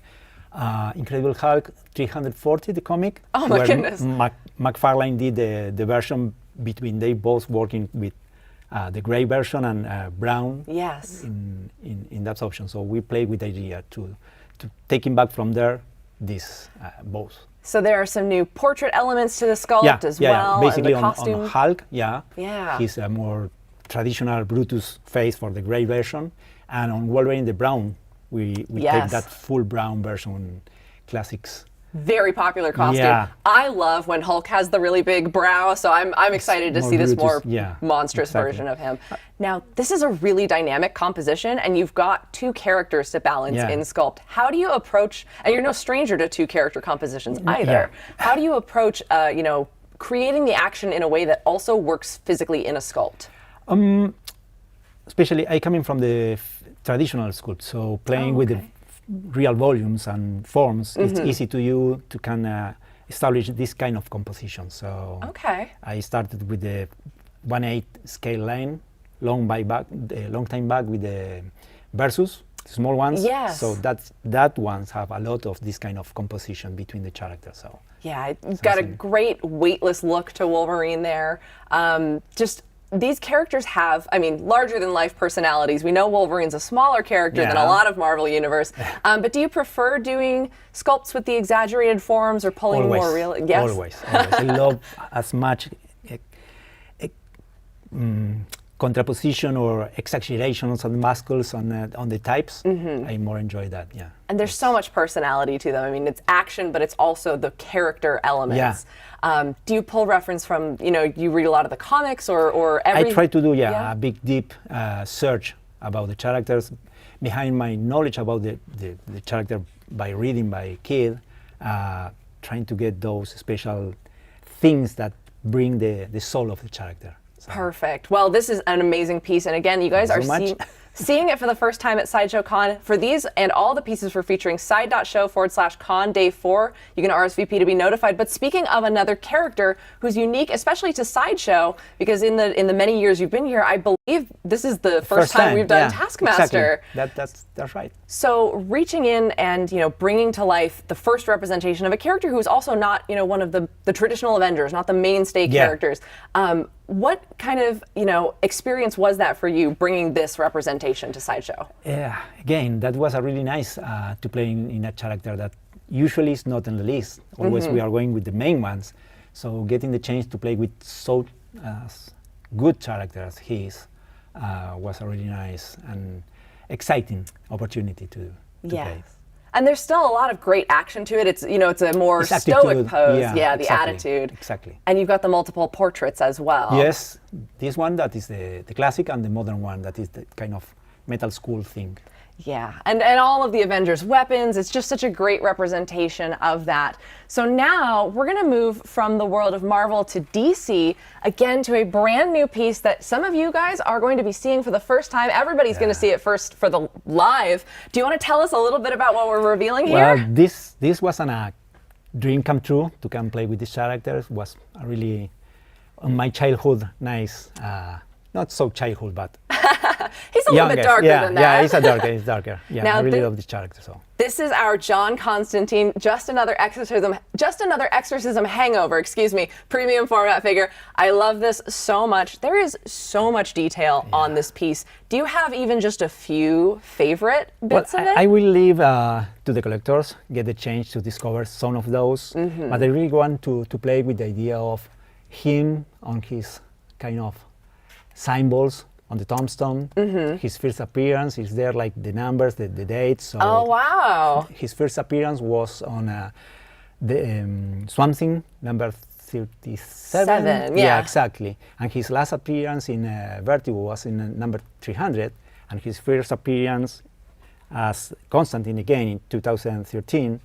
Incredible Hulk 340, the comic. Oh my goodness. McFarlane did the version between they both working with the gray version and brown. Yes. In that option. So we played with the idea to take him back from there, this both. So there are some new portrait elements to the sculpt as well. Basically and the costume. on Hulk, Yeah. He's a more traditional Brutus face for the gray version. And on Wolverine, the brown, we take that full brown version, classics. Very popular costume. Yeah. I love when Hulk has the really big brow, so I'm excited to see this more monstrous version of him. Now, this is a really dynamic composition, and you've got 2 characters to balance in sculpt. How do you approach, and you're no stranger to 2 character compositions either, how do you approach, creating the action in a way that also works physically in a sculpt? Especially, I coming from the traditional sculpt, so playing with the real volumes and forms, it's easy to you to can establish this kind of composition. So I started with the 1/8 scale line, long time back with the Versus, small ones. Yes. So that ones have a lot of this kind of composition between the characters. So yeah, you've got a great weightless look to Wolverine there. Just these characters have, I mean, larger than life personalities. We know Wolverine's a smaller character than a lot of Marvel Universe. But do you prefer doing sculpts with the exaggerated forms or pulling more real? Yes. Always. I love as much contraposition or exaggerations on the muscles on the types. I more enjoy that. Yeah. And there's so much personality to them. I mean, it's action, but it's also the character elements. Do you pull reference from, you read a lot of the comics or every... I try to do, a big, deep search about the characters. Behind my knowledge about the character by reading by kid, trying to get those special things that bring the soul of the character. So. Perfect. Well, this is an amazing piece. And again, you guys are seeing it for the first time at Sideshow Con. For these and all the pieces we're featuring, side.show/con day 4. You can RSVP to be notified. But speaking of another character who's unique, especially to Sideshow, because in the many years you've been here, I believe this is the first time we've done Taskmaster. Exactly. That's right. So reaching in and bringing to life the first representation of a character who's also not one of the traditional Avengers, not the mainstay characters. What kind of experience was that for you, bringing this representation to Sideshow? Yeah, again, that was a really nice to play in a character that usually is not on the list. Always we are going with the main ones. So getting the chance to play with so good characters he is was a really nice and exciting opportunity to play. And there's still a lot of great action to it. It's it's a more stoic pose. The attitude. Exactly. And you've got the multiple portraits as well. Yes, this one that is the classic, and the modern one that is the kind of metal school thing. Yeah, and all of the Avengers' weapons, it's just such a great representation of that. So now we're going to move from the world of Marvel to DC, again to a brand new piece that some of you guys are going to be seeing for the first time. Everybody's going to see it first for the live. Do you want to tell us a little bit about what we're revealing here? Well, this was a dream come true to come play with these characters. Was a really, on my childhood, nice, not so childhood, but he's a little bit darker than that. Yeah, he's darker. Yeah, now I really love this character. So this is our John Constantine, just another exorcism hangover, premium format figure. I love this so much. There is so much detail on this piece. Do you have even just a few favorite bits of it? I will leave to the collectors, get the chance to discover some of those. But I really want to play with the idea of him on his kind of symbols on the tombstone. His first appearance is there, like the numbers, the dates. So oh, wow. His first appearance was on the Swamp Thing, number 37. Yeah, exactly. And his last appearance in Vertigo was in number 300. And his first appearance as Constantine again in 2013,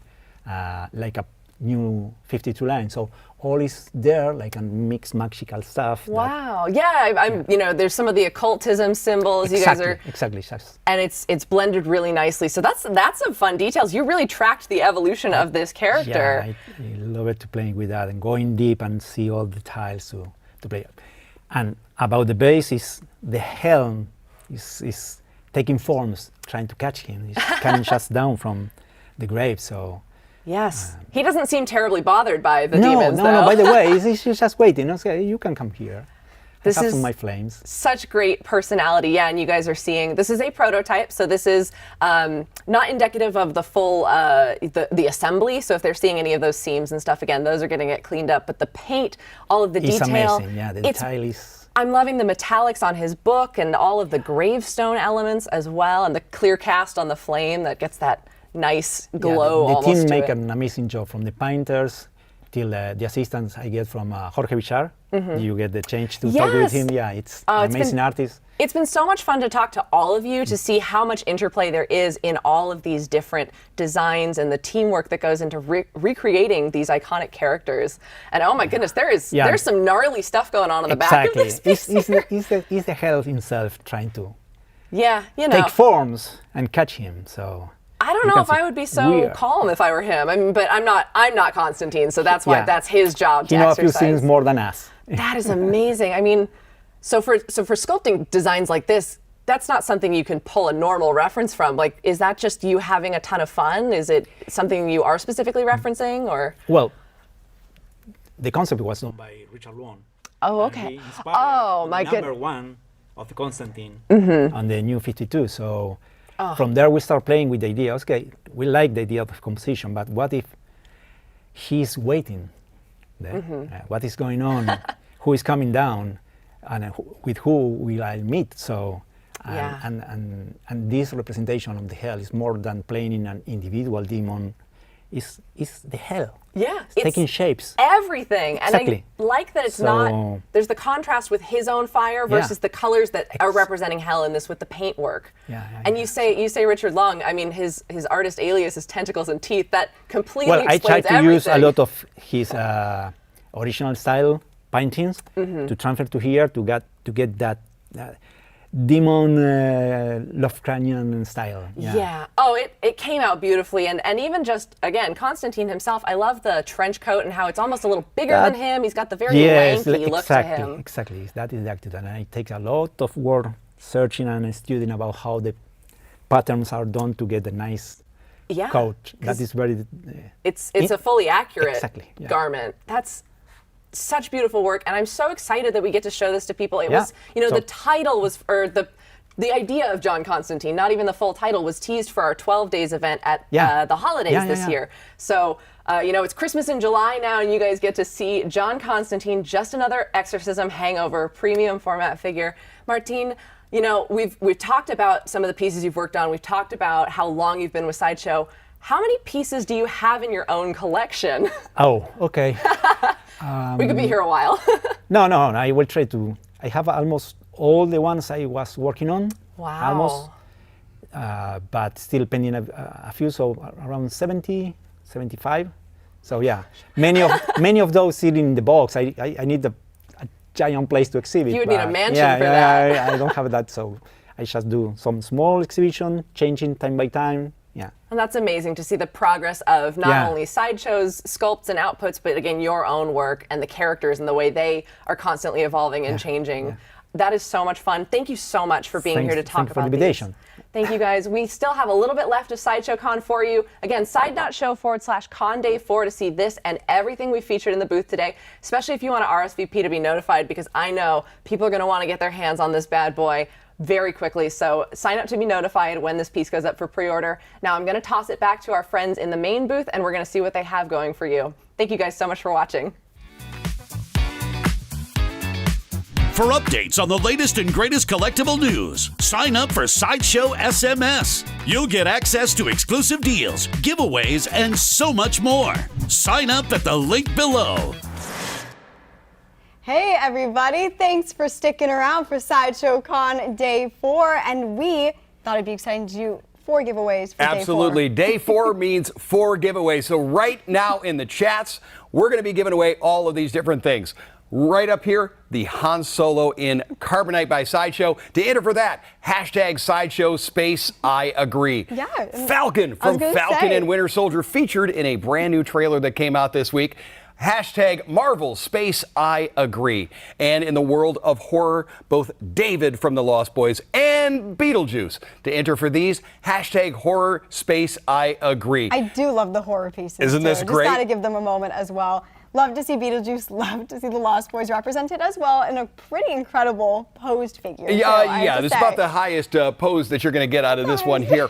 like a new 52 line. So all is there, like a mixed magical stuff. Wow. I'm there's some of the occultism symbols. Exactly, you guys are exactly. And it's blended really nicely. So that's some fun details. You really tracked the evolution of this character. Yeah, I love it to playing with that and going deep and see all the tiles to play. And about the base is the helm is taking forms, trying to catch him. He's coming just down from the grave. So. Yes. He doesn't seem terribly bothered by the demons, though. No, by the way, he's just waiting. Okay, you can come here. This I have is some of my flames. Such great personality. Yeah, and you guys are seeing, this is a prototype, so this is not indicative of the full, the assembly. So if they're seeing any of those seams and stuff, again, those are going to get cleaned up. But the paint, all of the it's detail. Amazing. Yeah, the detail is... I'm loving the metallics on his book and all of the gravestone elements as well, and the clear cast on the flame that gets that nice glow the almost team to make it. an amazing job from the painters, till the assistance I get from Jorge Bichar. Mhm. You get the chance to talk with Yes. him. Yeah, it's Oh, an it's amazing been- artist. It's been so much fun to talk to all of you to see how much interplay there is in all of these different designs and the teamwork that goes into recreating these iconic characters. And oh my goodness, there's some gnarly stuff going on in the back of this piece. It's the hell himself trying to Yeah, you know. take forms and catch him. So I don't you know can if I see would be so we are- calm if I were him. I mean, but I'm not Constantine, so that's why Yeah. that's his job to He knows a exercise. few things more than us. That is amazing. I mean, so for sculpting designs like this, that's not something you can pull a normal reference from. Like, is that just you having a ton of fun? Is it something you are specifically referencing, or? Well, the concept was done by Richard Thrawn. Oh, And okay. he inspired Oh, the my number goodness. one of the Constantine Mhm. on the new 52. So Oh. from there we start playing with the idea. Okay, we like the idea of composition, but what if he's waiting there? Mhm. What is going on? Who is coming down? And with who will I meet? So. Yeah. And this representation of the hell is more than playing in an individual demon. Is the hell. Yeah, It's taking shapes. Everything. Exactly. And I like that it's So- not, there's the contrast with his own fire Yeah. versus the colors that are representing hell in this with the paint work. Yeah, And you say Richard Long, I mean, his artist alias is tentacles and teeth. That completely Well, I explains try to use a everything. lot of his original style paintings to transfer to here to get that demon Lovecraftian style. Yeah. Oh, it came out beautifully. And even just, again, Constantine himself, I love the trench coat and how it's almost a little bigger than him. He's got the very lanky look to him. Exactly. That is the attitude. And I take a lot of work searching and studying about how the patterns are done to get a nice coat. That is very... It's a fully accurate Exactly, yeah. garment. That's such beautiful work, and I'm so excited that we get to show this to people. It Yeah. was, you know, So- the title was, or the idea of John Constantine, not even the full title, was teased for our 12 Days event at the holidays this year. So, you know, it's Christmas in July now, and you guys get to see John Constantine, just another exorcism hangover, premium format figure. Martine, you know, we've talked about some of the pieces you've worked on. We've talked about how long you've been with Sideshow. How many pieces do you have in your own collection? Oh, okay. We could be here a while. No, I will try to. I have almost all the ones I was working on. Wow. Almost. But still pending a few, so around 70, 75. So yeah, many of those sit in the box. I need a giant place to exhibit. You would need a but mansion for that. I don't have that, so I just do some small exhibition, changing time by time. Yeah. And that's amazing to see the progress of not Yeah. only Sideshow's sculpts and outputs, but again, your own work and the characters and the way they are constantly evolving and changing. That is so much fun. Thank you so much for being here to talk Thank you for the about invitation. these. Thank you guys. We still have a little bit left of Sideshow Con for you. Again, side.show/Con Day 4 to see this and everything we featured in the booth today, especially if you want to RSVP to be notified, because I know people are going to want to get their hands on this bad boy very quickly. So sign up to be notified when this piece goes up for pre-order. Now I'm going to toss it back to our friends in the main booth, and we're going to see what they have going for you. Thank you guys so much for watching. For updates on the latest and greatest collectible news, sign up for Sideshow SMS. You'll get access to exclusive deals, giveaways, and so much more. Sign up at the link below. Hey everybody, thanks for sticking around for Sideshow Con Day 4, and we thought it'd be exciting to do 4 giveaways for Absolutely. Day 4. Day 4 means 4 giveaways. So right now in the chats, we're going to be giving away all of these different things. Right up here, the Han Solo in Carbonite by Sideshow. To enter for that, hashtag Sideshow space I agree. Yeah. Falcon I was from gonna Falcon say. and Winter Soldier featured in a brand new trailer that came out this week. Hashtag Marvel space I agree. And in the world of horror, both David from the Lost Boys and Beetlejuice. To enter for these, hashtag horror space I agree. I do love the horror pieces. Isn't this too. great? Just gotta give them a moment as well. Love to see Beetlejuice, love to see the Lost Boys represented as well in a pretty incredible posed figure. Yeah, this is about the highest pose that you're going to get out of this one here.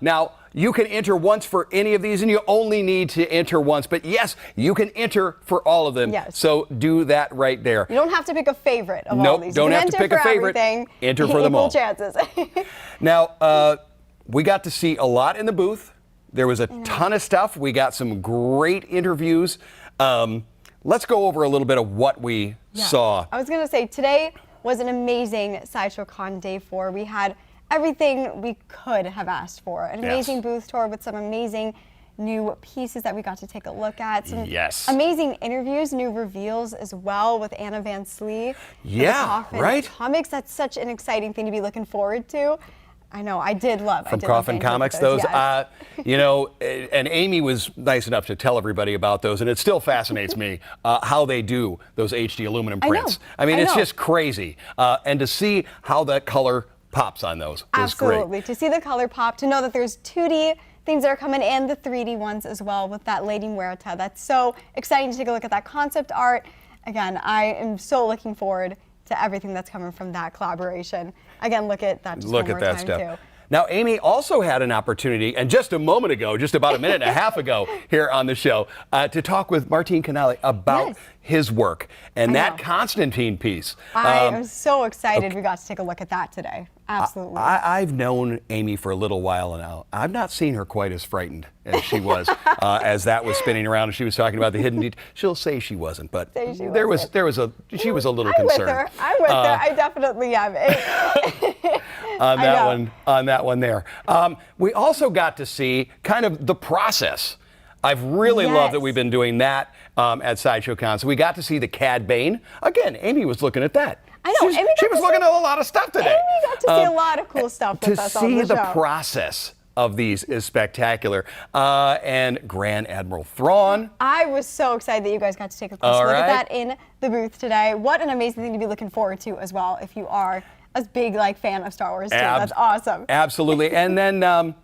Now, you can enter once for any of these, and you only need to enter once. But yes, you can enter for all of them. Yes. So do that right there. You don't have to pick a favorite of all Nope, these. don't you have can to enter pick a for favorite. Everything. Enter for them Equal all. chances. Now, we got to see a lot in the booth There was a ton of stuff. We got some great interviews. Let's go over a little bit of what we saw. I was going to say, today was an amazing Sideshow Con Day 4. We had everything we could have asked for. An amazing booth tour with some amazing new pieces that we got to take a look at. Some amazing interviews, new reveals as well with Anna Van Slee. Yeah, right? Comics, that's such an exciting thing to be looking forward to. I know, I did love From Coffin Comics, those, you know, and Amy was nice enough to tell everybody about those, and it still fascinates me how they do those HD aluminum prints. I mean, it's just crazy. And to see how that color pops on those is great. Absolutely, to see the color pop, to know that there's 2D things that are coming and the 3D ones as well with that Lady Muerta. That's so exciting to take a look at that concept art. Again, I am so looking forward to everything that's coming from that collaboration. Again, look at that just one more time too. Now, Amy also had an opportunity, and just a moment ago, just about a minute and a half ago here on the show, to talk with Martin Canale about his work and that Constantine piece. I am so excited we got to take a look at that today. Absolutely. I've known Amy for a little while now. I've not seen her quite as frightened as she was as that was spinning around and she was talking about the hidden detail. She'll say she wasn't, but she was a little concerned. I'm with her. I definitely am. on that one there. We also got to see kind of the process. I've really loved that we've been doing that at Sideshow Con. So we got to see the Cad Bane. Again, Amy was looking at that. I know. She was looking at a lot of stuff today. Amy got to see a lot of cool stuff with us on the show. To see the process of these is spectacular. And Grand Admiral Thrawn. I was so excited that you guys got to take a close look at that in the booth today. What an amazing thing to be looking forward to as well if you are a big fan of Star Wars too. That's awesome. Absolutely. And then,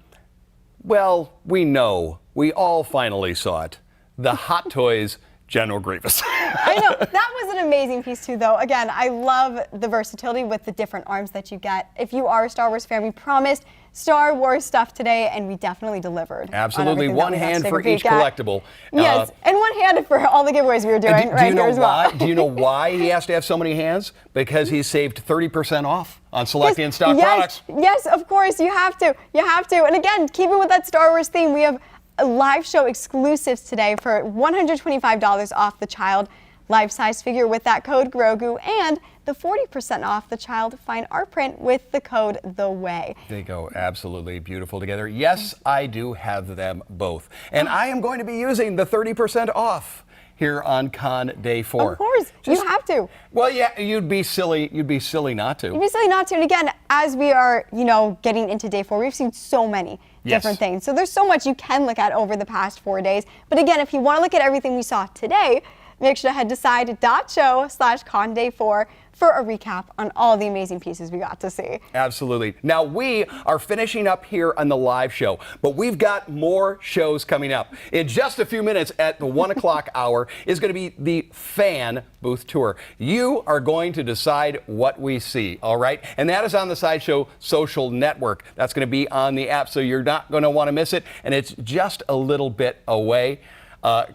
well, we all finally saw it. The Hot Toys General Grievous. I know. That was an amazing piece too, though. Again, I love the versatility with the different arms that you get. If you are a Star Wars fan, we promised Star Wars stuff today, and we definitely delivered. Absolutely. One hand for each collectible. Yes, and one hand for all the giveaways we were doing here as well. Do you know why he has to have so many hands? Because he saved 30% off on select in-stock products. Yes, of course. You have to. You have to. And again, keeping with that Star Wars theme, we have live show exclusives today for $125 off the child life-size figure with that code Grogu, and the 40% off the child fine art print with the code The Way. They go absolutely beautiful together. Yes, I do have them both. And I am going to be using the 30% off here on Con Day 4. Of course, you have to. Well, yeah, you'd be silly not to. You'd be silly not to. And again, as we are, getting into Day 4, we've seen so many different things. So there's so much you can look at over the past 4 days. But again, if you want to look at everything we saw today, make sure to head to side.show/Con Day 4 for a recap on all the amazing pieces we got to see. Absolutely. Now, we are finishing up here on the live show, but we've got more shows coming up. In just a few minutes at the 1 o'clock hour is going to be the fan booth tour. You are going to decide what we see, all right? And that is on the Sideshow social network. That's going to be on the app, so you're not going to want to miss it, and it's just a little bit away.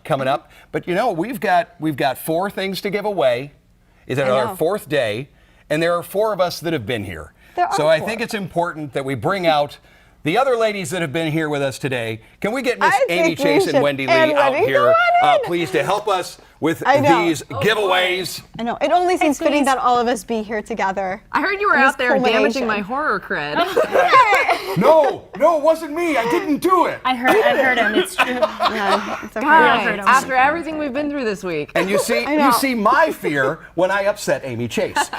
Coming up, but we've got 4 things to give away. It's our 4th day, and there are 4 of us that have been here. So I think it's important that we bring out the other ladies that have been here with us today. Can we get Miss Amy Chase and Wendy Lee out here, please, to help us with these giveaways? I know. It only seems fitting that all of us be here together. I heard you were out there damaging my horror cred. No, it wasn't me. I didn't do it. I heard him. It's true. It's okay. Guys, after everything we've been through this week. And you see my fear when I upset Amy Chase.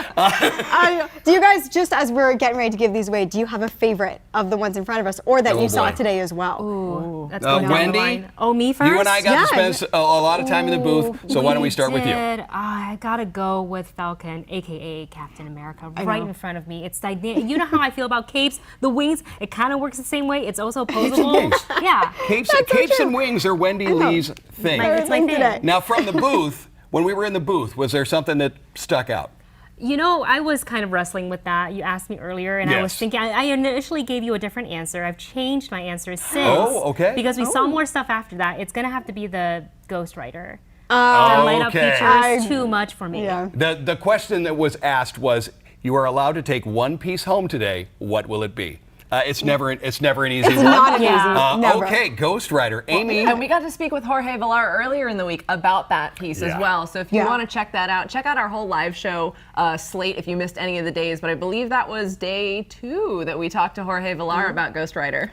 Do you guys, just as we're getting ready to give these away, do you have a favorite of the ones in front of us, or that you saw today as well? Ooh, that's going Wendy, down the line. Oh, me first? You and I got to spend a lot of time in the booth, so why don't we start with you? I gotta go with Falcon, aka Captain America, right in front of me. It's you know how I feel about capes, the wings. It kind of works the same way. It's also posable. Yeah. Capes and wings are Wendy Lee's thing. It's my thing. Now, from the booth, when we were in the booth, was there something that stuck out? I was kind of wrestling with that. You asked me earlier, and I was thinking, I initially gave you a different answer. I've changed my answer since. Oh, okay. Because we saw more stuff after that. It's going to have to be the Ghost Rider. The light-up feature is too much for me. Yeah. The question that was asked was, you are allowed to take one piece home today. What will it be? It's never an easy It's one. not an easy, never. Okay, Ghost Rider. Amy. And we got to speak with Jorge Villar earlier in the week about that piece as well. So if you want to check that out, check out our whole live show slate if you missed any of the days. But I believe that was day 2 that we talked to Jorge Villar about Ghost Rider.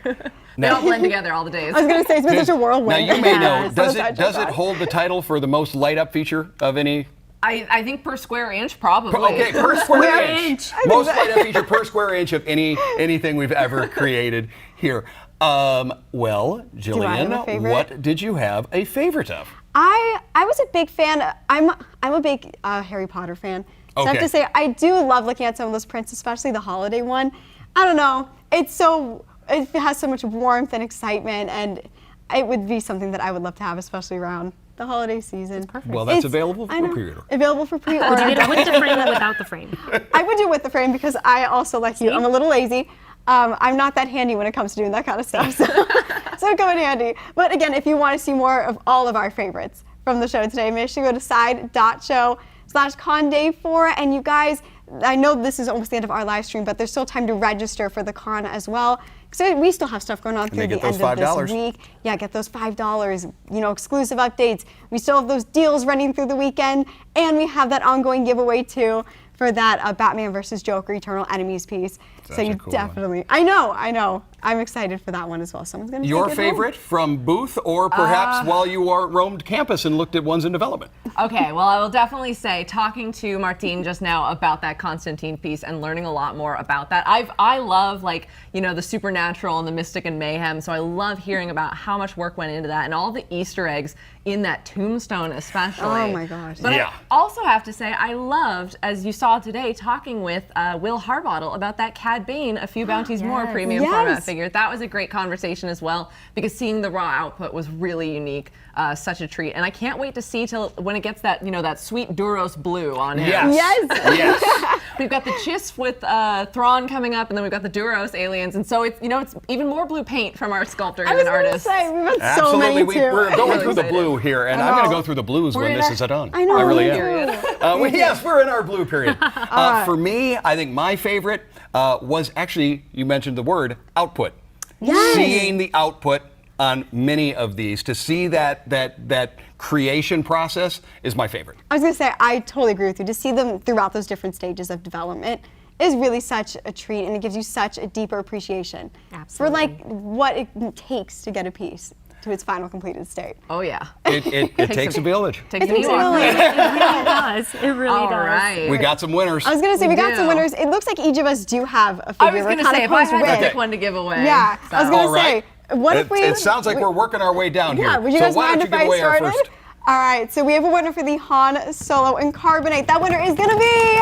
They all blend together all the days. I was going to say, it's been such a whirlwind. Now, you may know, does it hold the title for the most light-up feature of any? I think per square inch, probably. Okay, per square inch. Most light-up feature per square inch of anything we've ever created here. Well, Jillian, what did you have a favorite of? I was a big fan. I'm a big Harry Potter fan. So I have to say, I do love looking at some of those prints, especially the holiday one. I don't know. It has so much warmth and excitement, and it would be something that I would love to have, especially around the holiday season. Perfect. Well, that's available for pre-order. Available for pre-order. Would you get it with the frame or without the frame? I would do it with the frame because I also, like you, I'm a little lazy. I'm not that handy when it comes to doing that kind of stuff, so it'd come in handy. But again, if you want to see more of all of our favorites from the show today, make sure you go to side.show/con-day4. And you guys, I know this is almost the end of our live stream, but there's still time to register for the con as well. So we still have stuff going on through the end of this week. Yeah, get those $5, exclusive updates. We still have those deals running through the weekend, and we have that ongoing giveaway too for that Batman vs. Joker Eternal Enemies piece. So you definitely, I know. I'm excited for that one as well. Someone's going to Your favorite from booth, or perhaps while you roamed campus and looked at ones in development? Okay, well, I will definitely say, talking to Martine just now about that Constantine piece and learning a lot more about that. I love, the supernatural and the mystic and mayhem, so I love hearing about how much work went into that and all the Easter eggs in that tombstone especially. Oh my gosh. But I also have to say, I loved, as you saw today, talking with Will Harbottle about that Cad Bane, A Few Bounties More premium format figure. That was a great conversation as well, because seeing the raw output was really unique. Such a treat. And I can't wait to see till when it gets that, that sweet Duros blue on him. Yes. We've got the Chiss with Thrawn coming up, and then we've got the Duros aliens. And so it's, it's even more blue paint from our sculptors and artists. I was going to say, we've got so many too. We're going through the blue here, and I'm going to go through the blues when this is done. I know. I really am. Yes, we're in our blue period. For me, I think my favorite was actually, you mentioned the word, output. Yes. Seeing the output on many of these, to see that creation process is my favorite. I was going to say, I totally agree with you. To see them throughout those different stages of development is really such a treat, and it gives you such a deeper appreciation for what it takes to get a piece to its final completed state. Oh yeah. It takes a village. Takes a village. It really does. It really does. Right. We got some winners. I was going to say, we got some winners. It looks like each of us do have a figure. I was going to say, if I had to pick one to give away. Yeah, so. I was going to say, what if we... It sounds like we're working our way down here. Yeah, would you guys why mind don't you if give I away our started? first? All right, so we have a winner for the Han Solo and Carbonate. That winner is going to be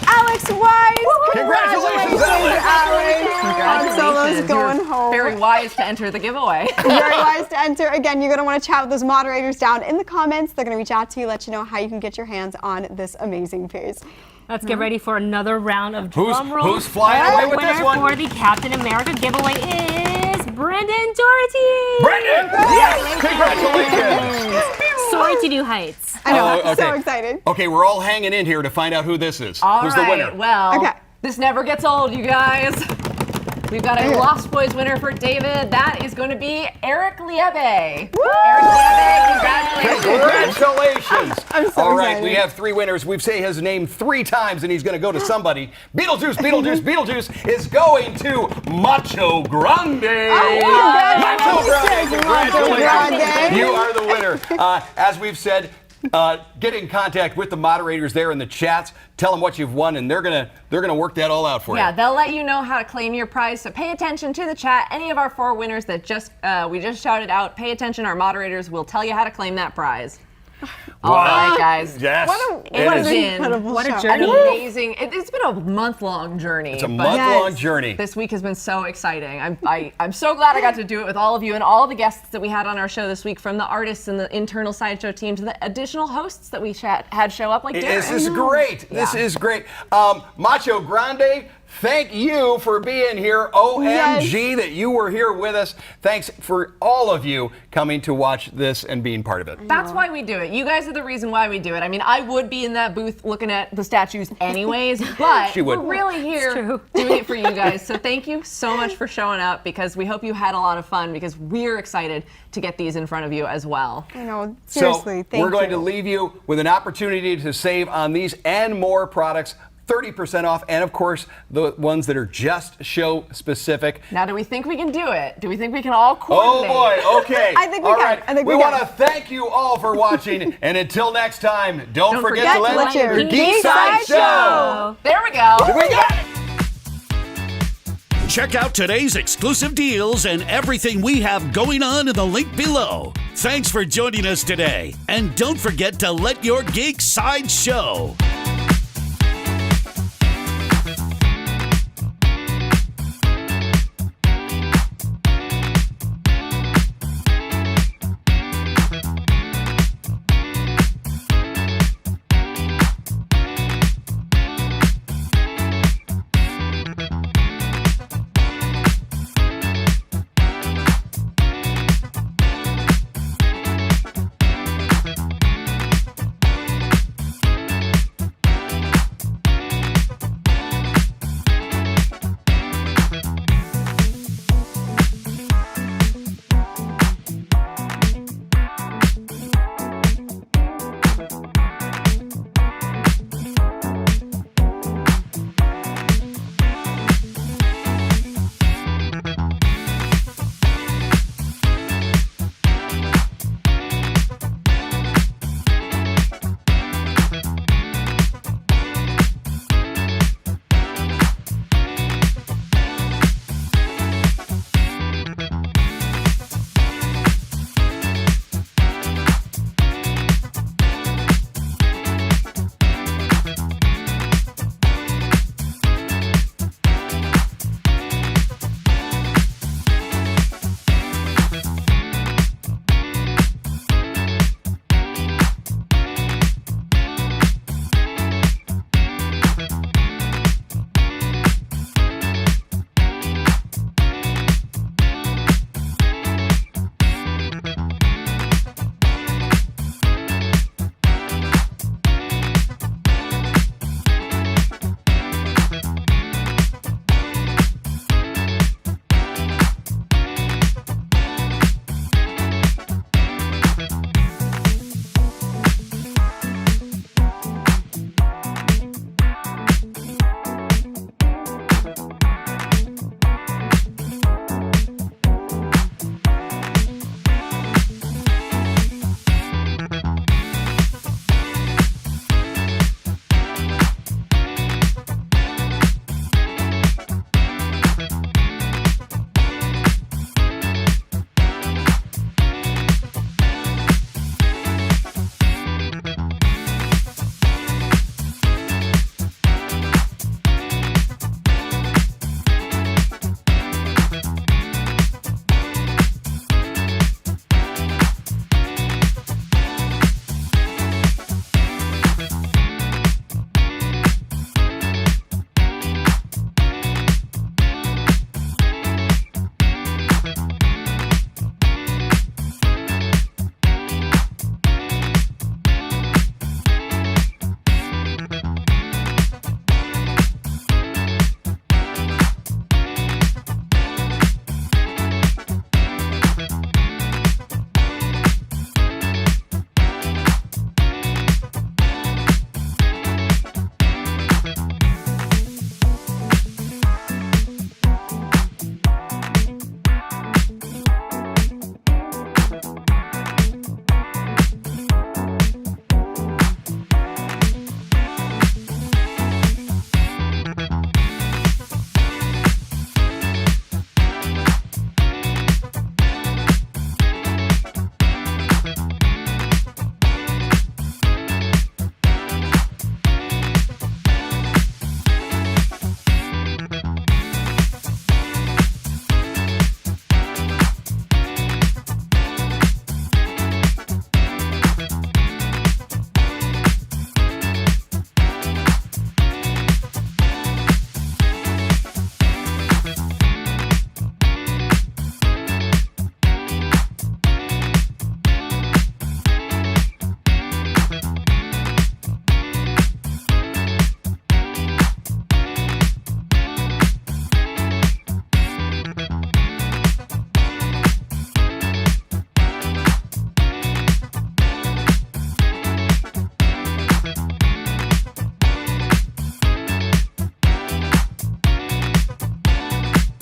Alex Wise. Congratulations, Alex. Han Solo's going home. Very wise to enter the giveaway. Very wise to enter. Again, you're going to want to chat with those moderators down in the comments. They're going to reach out to you, let you know how you can get your hands on this amazing piece. Let's get ready for another round of drum roll. Who's flying away with this one? The winner for the Captain America giveaway is Brendan Doherty. Brendan! Yes! Congratulations! Soaring to new heights. I know, I'm so excited. Okay, we're all hanging in here to find out who this is. Who's the winner? Well, this never gets old, you guys. We've got a Lost Boys winner for David. That is going to be Eric Liebe. Eric Liebe, congratulations. I'm so all right, excited. we have 3 winners. We've said his name 3 times, and he's going to go to somebody. Beetlejuice is going to Macho Grande. Macho Grande, congratulations. You are the winner. As we've said, get in contact with the moderators there in the chats. Tell them what you've won, and they're gonna work that all out for you. Yeah, they'll let you know how to claim your prize. So pay attention to the chat. Any of our 4 winners that we just shouted out, pay attention. Our moderators will tell you how to claim that prize. All right, guys. Yes. What a journey. Amazing. It's been a month-long journey. It's a month-long journey. This week has been so exciting. I'm so glad I got to do it with all of you and all the guests that we had on our show this week, from the artists and the internal Sideshow team to the additional hosts that we had show up, like Darren. This is great. This is great. Macho Grande, thank you for being here. OMG that you were here with us. Thanks for all of you coming to watch this and being part of it. That's why we do it. You guys are the reason why we do it. I mean, I would be in that booth looking at the statues anyways, but She would. we're really here doing it for you guys. So thank you so much for showing up, because we hope you had a lot of fun, because we're excited to get these in front of you as well. I know, seriously, So we're going to leave you with an opportunity to save on these and more products, 30% off, and of course, the ones that are just show specific. Now, do we think we can do it? Do we think we can all Oh coordinate? boy, okay. I think we all can. right. I think we we want can. to thank you all for watching, and until next time, don't forget to let your geek side show. There we go. We got it. Check out today's exclusive deals and everything we have going on in the link below. Thanks for joining us today, and don't forget to let your geek side show.